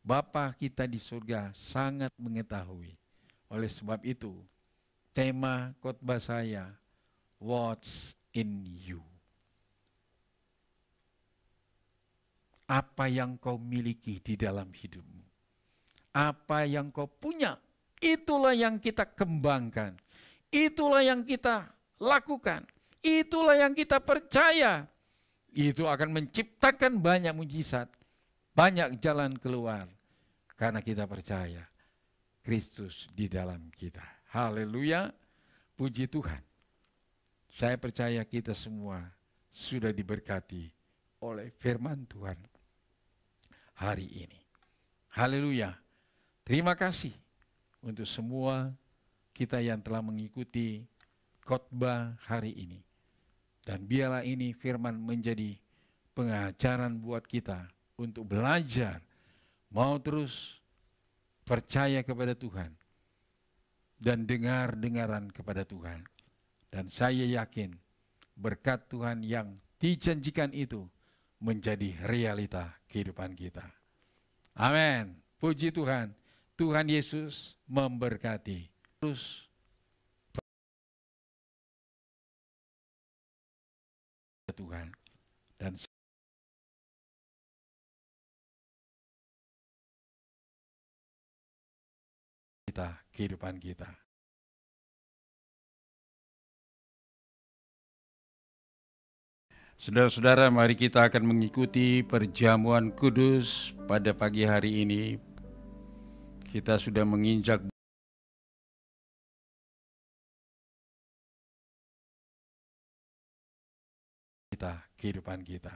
Bapa kita di surga sangat mengetahui. Oleh sebab itu, tema khotbah saya, What's in you? Apa yang kau miliki di dalam hidupmu? Apa yang kau punya? Itulah yang kita kembangkan. Itulah yang kita lakukan. Itulah yang kita percaya. Itu akan menciptakan banyak mujizat, banyak jalan keluar. Karena kita percaya Kristus di dalam kita. Haleluya, puji Tuhan. Saya percaya kita semua sudah diberkati oleh firman Tuhan hari ini. Haleluya. Terima kasih untuk semua kita yang telah mengikuti khotbah hari ini. Dan biarlah ini firman menjadi pengajaran buat kita untuk belajar, mau terus percaya kepada Tuhan dan dengar-dengaran kepada Tuhan. Dan saya yakin berkat Tuhan yang dijanjikan itu menjadi realita kehidupan kita. Amin. Puji Tuhan. Tuhan Yesus memberkati. Terus Tuhan dan kita kehidupan kita. Saudara-saudara, mari kita akan mengikuti perjamuan kudus pada pagi hari ini. Kita sudah menginjak kita kehidupan kita.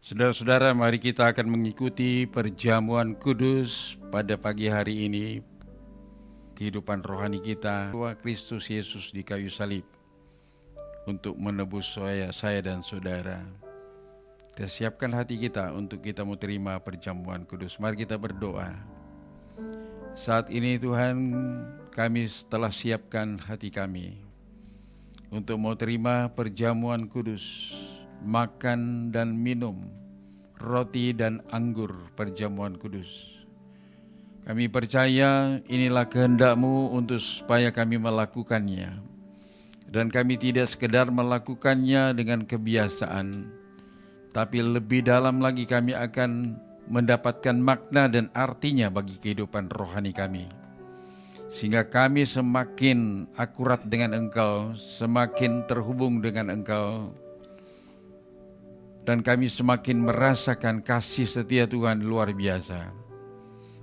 Saudara-saudara, mari kita akan mengikuti perjamuan kudus pada pagi hari ini. Kehidupan rohani kita, bahwa Kristus Yesus di kayu salib untuk menebus saya dan saudara. Kita siapkan hati kita untuk kita mau terima perjamuan kudus. Mari kita berdoa. Saat ini Tuhan, kami telah siapkan hati kami untuk mau terima perjamuan kudus, makan dan minum roti dan anggur perjamuan kudus. Kami percaya inilah kehendak-Mu untuk supaya kami melakukannya. Dan kami tidak sekedar melakukannya dengan kebiasaan, tapi lebih dalam lagi kami akan mendapatkan makna dan artinya bagi kehidupan rohani kami. Sehingga kami semakin akurat dengan Engkau, semakin terhubung dengan Engkau, dan kami semakin merasakan kasih setia Tuhan luar biasa.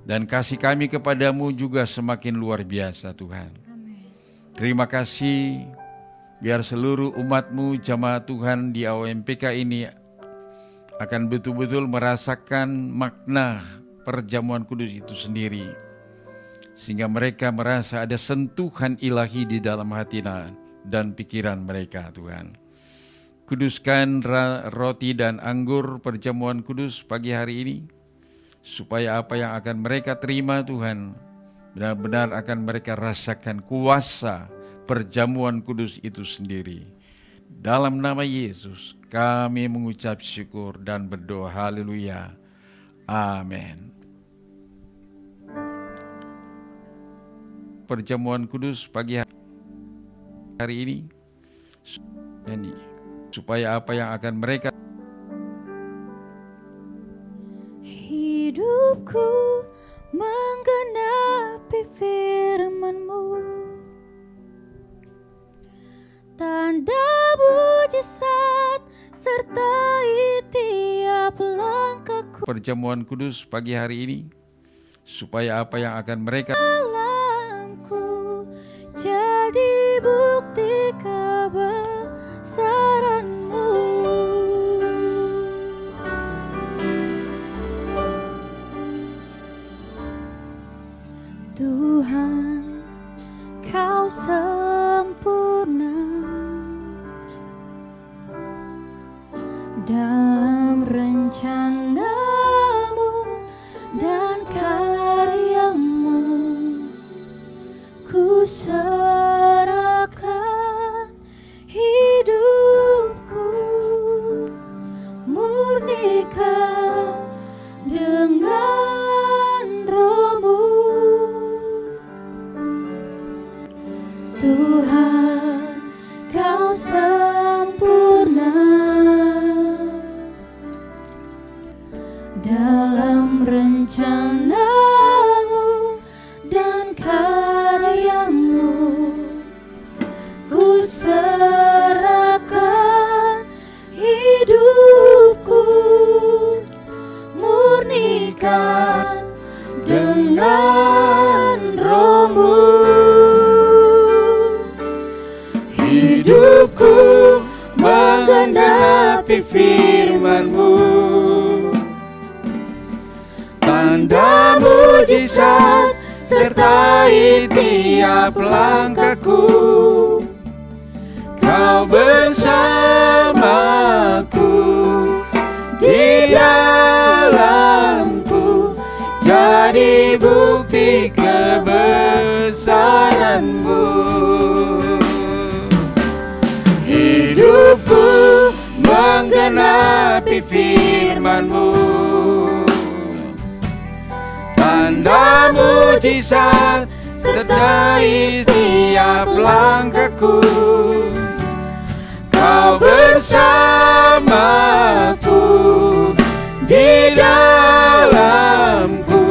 Dan kasih kami kepadamu juga semakin luar biasa Tuhan. Amin. Terima kasih, biar seluruh umat-Mu jamaah Tuhan di AOMPK ini akan betul-betul merasakan makna perjamuan kudus itu sendiri, sehingga mereka merasa ada sentuhan ilahi di dalam hati dan pikiran mereka. Tuhan, kuduskan roti dan anggur perjamuan kudus pagi hari ini, supaya apa yang akan mereka terima Tuhan, benar-benar akan mereka rasakan kuasa perjamuan kudus itu sendiri. Dalam nama Yesus kami mengucap syukur dan berdoa. Haleluya. Amin. Perjamuan kudus pagi hari ini, supaya apa yang akan mereka hidupku menggenapi firman-Mu, tanda mujizat sertai tiap langkahku. Perjamuan kudus pagi hari ini, supaya apa yang akan mereka Alamku jadi bukti kebesaran-Mu. Tuhan, Kau sempurna dalam rencana-Mu dan karya-Mu. Ku serahkan hidupku, murnikan dengan Roh-Mu. Tuhan, Kau sempurna dalam rencana-Mu dan karya-Mu. Ku serahkan hidupku, murnikan dengan Roh-Mu. Hidupku menggenapi firman-Mu, tanda mujizat sertai tiap langkahku. Kau bersamaku di dalamku, jadi bukti kebesaran-Mu. Hidupku menggenapi firman-Mu, tanda mujizat sertai tiap langkahku. Kau bersamaku di dalamku,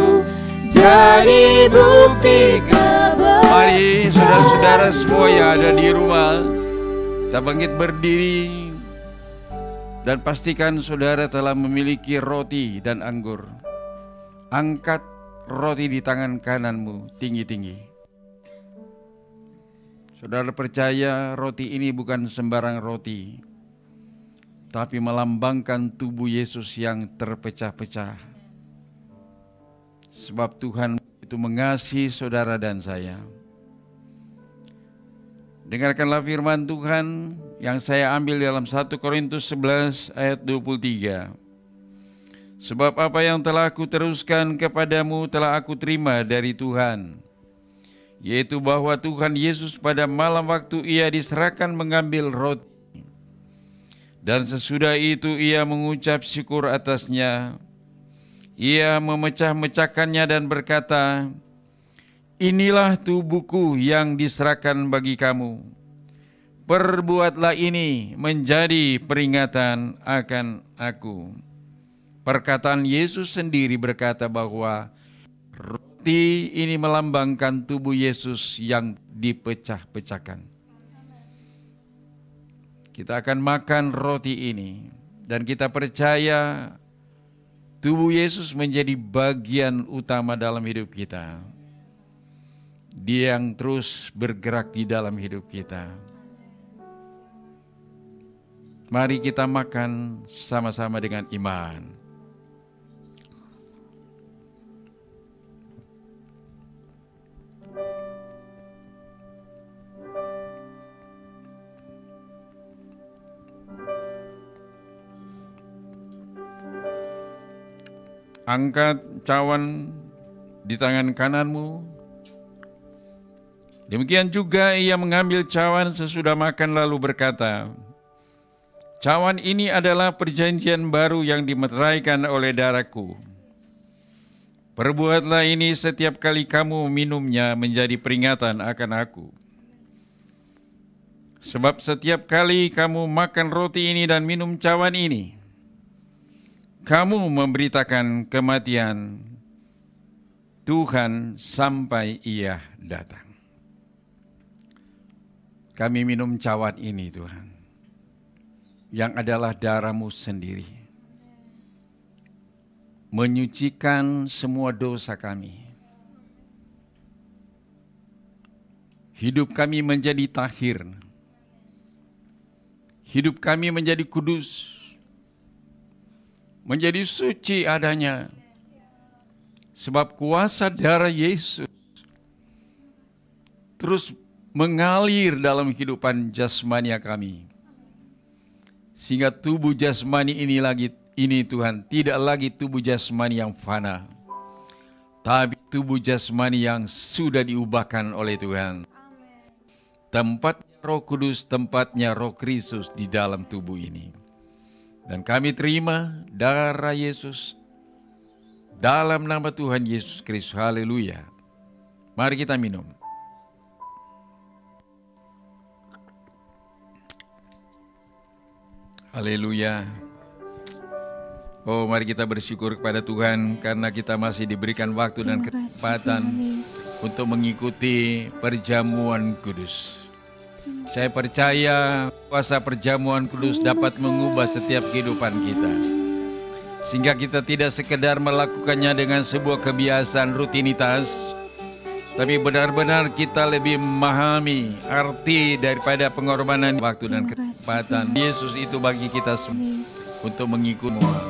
jadi bukti kebesaran. Mari saudara-saudara semua yang ada di rumah, kita bangkit berdiri dan pastikan saudara telah memiliki roti dan anggur. Angkat roti di tangan kananmu tinggi-tinggi. Saudara percaya roti ini bukan sembarang roti, tapi melambangkan tubuh Yesus yang terpecah-pecah. Sebab Tuhan itu mengasihi saudara dan saya. Dengarkanlah firman Tuhan yang saya ambil dalam 1 Korintus 11 ayat 23. Sebab apa yang telah aku teruskan kepadamu telah aku terima dari Tuhan, yaitu bahwa Tuhan Yesus pada malam waktu ia diserahkan mengambil roti, dan sesudah itu ia mengucap syukur atasnya, ia memecah-mecahkannya dan berkata, inilah tubuhku yang diserahkan bagi kamu. Perbuatlah ini menjadi peringatan akan aku. Perkataan Yesus sendiri berkata bahwa roti ini melambangkan tubuh Yesus yang dipecah-pecahkan. Kita akan makan roti ini dan kita percaya tubuh Yesus menjadi bagian utama dalam hidup kita. Dia yang terus bergerak di dalam hidup kita. Mari kita makan sama-sama dengan iman. Angkat cawan di tangan kananmu. Demikian juga ia mengambil cawan sesudah makan lalu berkata, cawan ini adalah perjanjian baru yang dimeteraikan oleh darahku. Perbuatlah ini setiap kali kamu minumnya menjadi peringatan akan aku. Sebab setiap kali kamu makan roti ini dan minum cawan ini, kamu memberitakan kematian Tuhan sampai ia datang. Kami minum cawan ini Tuhan, yang adalah darah-Mu sendiri, menyucikan semua dosa kami. Hidup kami menjadi tahir, hidup kami menjadi kudus, menjadi suci adanya. Sebab kuasa darah Yesus terus mengalir dalam kehidupan jasmania kami. Sehingga tubuh jasmani ini Tuhan tidak lagi tubuh jasmani yang fana, tapi tubuh jasmani yang sudah diubahkan oleh Tuhan. Tempatnya Roh Kudus, tempatnya Roh Kristus di dalam tubuh ini. Dan kami terima darah Yesus dalam nama Tuhan Yesus Kristus. Haleluya. Mari kita minum. Haleluya. Oh, mari kita bersyukur kepada Tuhan karena kita masih diberikan waktu dan kesempatan untuk mengikuti perjamuan kudus. Saya percaya kuasa perjamuan kudus dapat mengubah setiap kehidupan kita. Sehingga kita tidak sekedar melakukannya dengan sebuah kebiasaan rutinitas, tapi benar-benar kita lebih memahami arti daripada pengorbanan waktu dan kesempatan Yesus itu bagi kita semua untuk mengikuti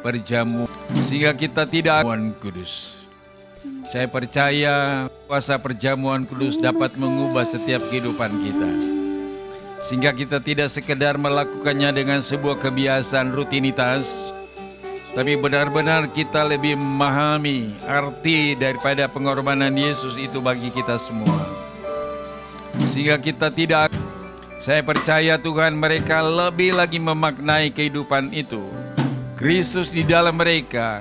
perjamuan, sehingga kita tidak kudus. Saya percaya kuasa perjamuan kudus dapat mengubah setiap kehidupan kita. Sehingga kita tidak sekedar melakukannya dengan sebuah kebiasaan rutinitas, tapi benar-benar kita lebih memahami arti daripada pengorbanan Yesus itu bagi kita semua. Sehingga kita tidak, saya percaya Tuhan mereka lebih lagi memaknai kehidupan itu. Kristus di dalam mereka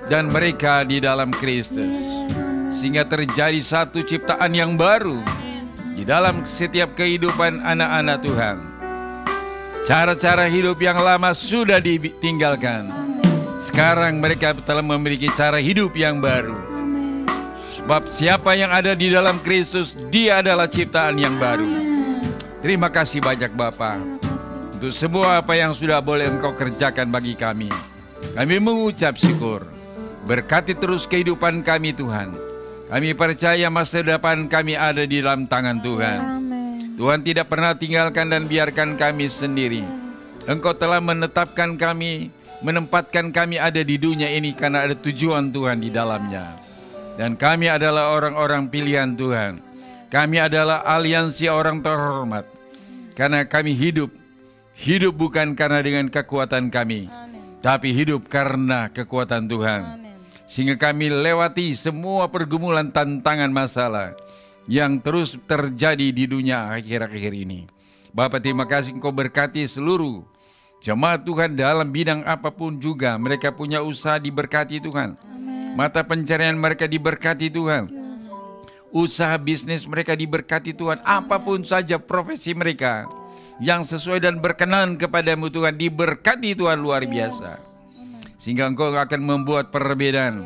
dan mereka di dalam Kristus. Sehingga terjadi satu ciptaan yang baru di dalam setiap kehidupan anak-anak Tuhan. Cara-cara hidup yang lama sudah ditinggalkan. Sekarang mereka telah memiliki cara hidup yang baru. Sebab siapa yang ada di dalam Kristus, dia adalah ciptaan yang baru. Terima kasih banyak Bapa untuk semua apa yang sudah boleh Engkau kerjakan bagi kami. Kami mengucap syukur. Berkati terus kehidupan kami Tuhan. Kami percaya masa depan kami ada di dalam tangan Tuhan. Amen. Tuhan tidak pernah tinggalkan dan biarkan kami sendiri. Engkau telah menetapkan kami, menempatkan kami ada di dunia ini karena ada tujuan Tuhan di dalamnya. Dan kami adalah orang-orang pilihan Tuhan. Kami adalah aliansi orang terhormat. Karena kami hidup bukan karena dengan kekuatan kami, tapi hidup karena kekuatan Tuhan. Sehingga kami lewati semua pergumulan, tantangan, masalah yang terus terjadi di dunia akhir-akhir ini. Bapa, terima kasih Engkau berkati seluruh jemaat Tuhan dalam bidang apapun juga. Mereka punya usaha diberkati Tuhan. Mata pencarian mereka diberkati Tuhan. Usaha bisnis mereka diberkati Tuhan. Apapun saja profesi mereka yang sesuai dan berkenan kepadamu Tuhan, diberkati Tuhan luar biasa. Sehingga Engkau akan membuat perbedaan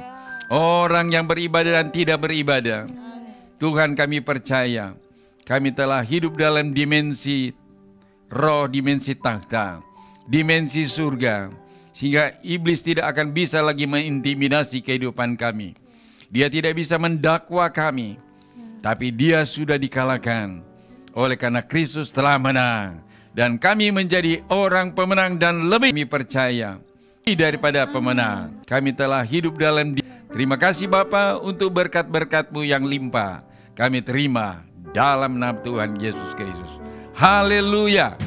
orang yang beribadah dan tidak beribadah. Tuhan, kami percaya kami telah hidup dalam dimensi roh, dimensi takhta, dimensi surga. Sehingga iblis tidak akan bisa lagi mengintimidasi kehidupan kami. Dia tidak bisa mendakwa kami, tapi dia sudah dikalahkan oleh karena Kristus telah menang. Dan kami menjadi orang pemenang dan lebih kami percaya daripada pemenang. Kami telah hidup dalam terima kasih Bapa untuk berkat-berkat-Mu yang limpah. Kami terima dalam nama Tuhan Yesus Kristus. Haleluya.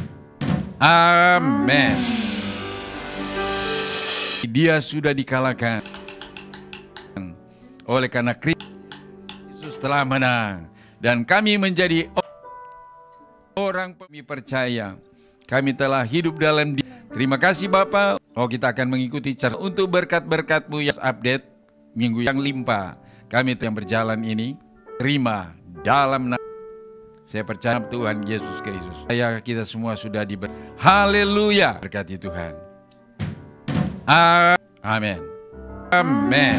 Amin. Dia sudah dikalahkan oleh karena Kristus telah menang. Dan kami menjadi orang kami percaya. Kami telah hidup dalam terima kasih Bapa. Kita akan mengikuti cara untuk berkat-berkat-Mu yang update minggu yang limpah. Kami yang berjalan ini terima dalam nama saya percaya Tuhan Yesus Kristus. Kita semua sudah diberi. Haleluya. Berkati Tuhan. Amin. Amin.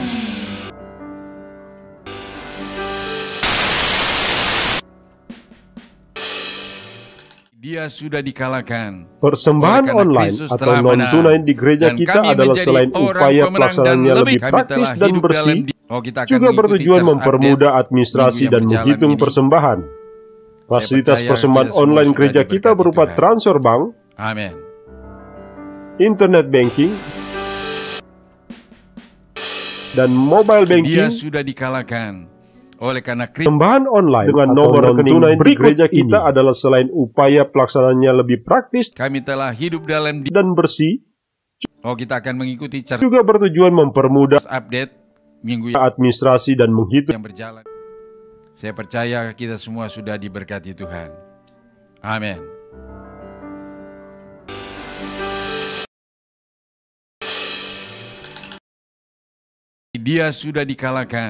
Dia sudah dikalahkan. Persembahan online atau non-tunai di gereja kita adalah selain upaya pelaksanaannya lebih praktis dan bersih, juga bertujuan mempermudah administrasi dan menghitung persembahan. Fasilitas persembahan online gereja kita berupa transfer bank, Amin, internet banking, dan mobile banking. Dia sudah dikalahkan. Oleh karena persembahan online dengan nomor rekening tunai di gereja kita adalah selain upaya pelaksanaannya lebih praktis, kami telah hidup dalam dan bersih. Kita akan mengikuti cara juga bertujuan mempermudah update minggu administrasi dan menghitung yang berjalan. Saya percaya kita semua sudah diberkati Tuhan. Amin. Dia sudah dikalahkan.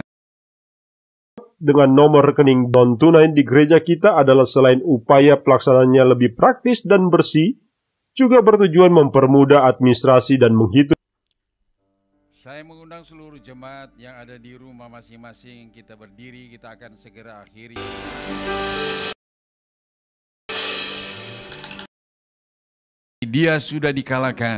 Dengan nomor rekening non-tunai di gereja kita adalah selain upaya pelaksanaannya lebih praktis dan bersih, juga bertujuan mempermudah administrasi dan menghitung. Saya mengundang seluruh jemaat yang ada di rumah masing-masing. Kita berdiri, kita akan segera akhiri. Dia sudah dikalahkan.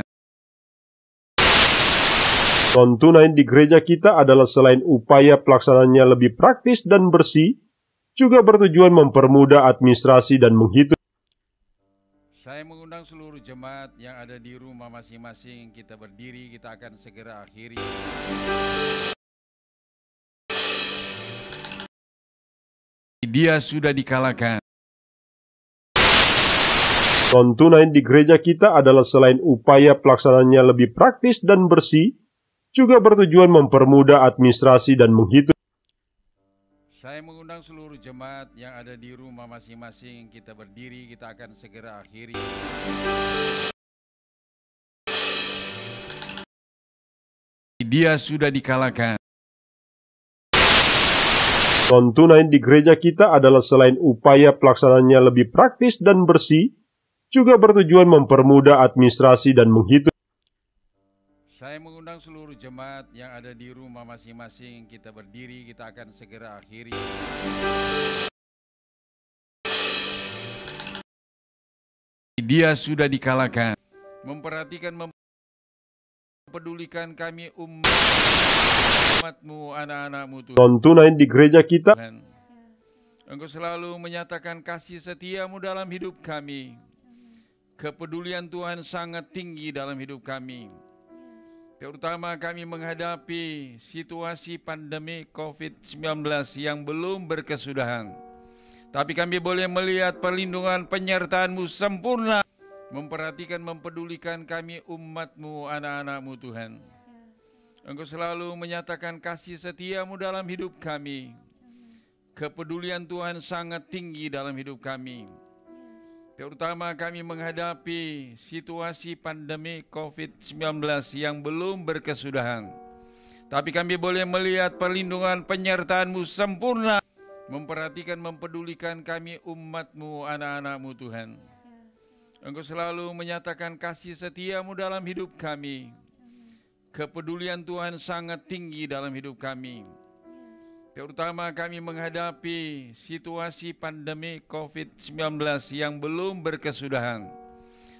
Non-tunai di gereja kita adalah selain upaya pelaksanaannya lebih praktis dan bersih, juga bertujuan mempermudah administrasi dan menghitung. Saya mengundang seluruh jemaat yang ada di rumah masing-masing. Kita berdiri, kita akan segera akhiri. Dia sudah dikalahkan. Non-tunai di gereja kita adalah selain upaya pelaksanaannya lebih praktis dan bersih, juga bertujuan mempermudah administrasi dan menghitung. Saya mengundang seluruh jemaat yang ada di rumah masing-masing. Kita berdiri, kita akan segera akhiri. Dia sudah dikalahkan. Non-tunai di gereja kita adalah selain upaya pelaksanaannya lebih praktis dan bersih, juga bertujuan mempermudah administrasi dan menghitung. Saya mengundang seluruh jemaat yang ada di rumah masing-masing. Kita berdiri, kita akan segera akhiri. Dia sudah dikalahkan. Memperhatikan, mempedulikan kami umat-Mu, anak-anak-Mu Tuhan. Non-tunai di gereja kita. Engkau selalu menyatakan kasih setia-Mu dalam hidup kami. Kepedulian Tuhan sangat tinggi dalam hidup kami. Terutama kami menghadapi situasi pandemi COVID-19 yang belum berkesudahan. Tapi kami boleh melihat perlindungan penyertaan-Mu sempurna. Memperhatikan, mempedulikan kami umat-Mu, anak-anak-Mu Tuhan. Engkau selalu menyatakan kasih setia-Mu dalam hidup kami. Kepedulian Tuhan sangat tinggi dalam hidup kami. Terutama kami menghadapi situasi pandemi COVID-19 yang belum berkesudahan. Tapi kami boleh melihat perlindungan penyertaan-Mu sempurna. Memperhatikan, mempedulikan kami umat-Mu, anak-anak-Mu Tuhan. Engkau selalu menyatakan kasih setia-Mu dalam hidup kami. Kepedulian Tuhan sangat tinggi dalam hidup kami. Terutama kami menghadapi situasi pandemi COVID-19 yang belum berkesudahan.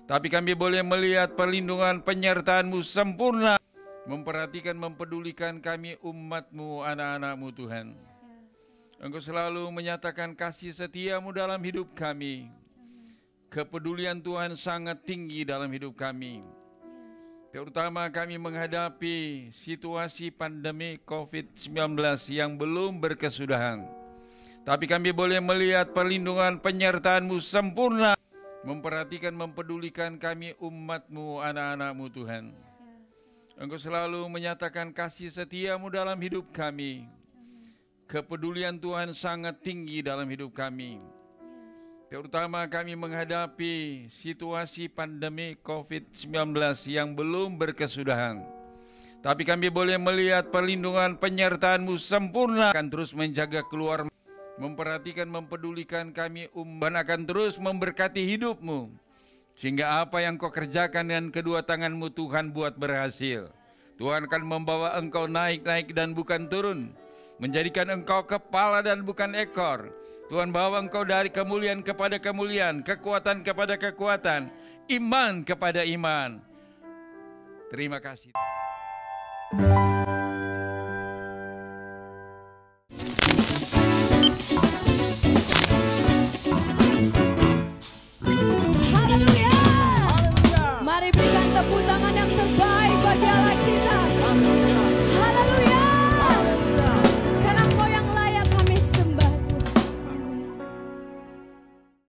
Tapi kami boleh melihat perlindungan penyertaan-Mu sempurna. Memperhatikan, mempedulikan kami umat-Mu, anak-anak-Mu Tuhan. Engkau selalu menyatakan kasih setia-Mu dalam hidup kami. kepedulian Tuhan sangat tinggi dalam hidup kami. Terutama kami menghadapi situasi pandemi COVID-19 yang belum berkesudahan. Tapi kami boleh melihat perlindungan penyertaan-Mu sempurna, memperhatikan, mempedulikan kami umat-Mu, anak-anak-Mu Tuhan. Engkau selalu menyatakan kasih setia-Mu dalam hidup kami. Kepedulian Tuhan sangat tinggi dalam hidup kami. Terutama kami menghadapi situasi pandemi COVID-19 yang belum berkesudahan. Tapi kami boleh melihat perlindungan penyertaan-Mu sempurna, akan terus menjaga keluar, memperhatikan, mempedulikan kami umat, akan terus memberkati hidup-Mu. Sehingga apa yang Kau kerjakan dengan kedua tangan-Mu Tuhan buat berhasil. Tuhan akan membawa Engkau naik-naik dan bukan turun. Menjadikan Engkau kepala dan bukan ekor. Tuhan bawa Engkau dari kemuliaan kepada kemuliaan, kekuatan kepada kekuatan, iman kepada iman. Terima kasih.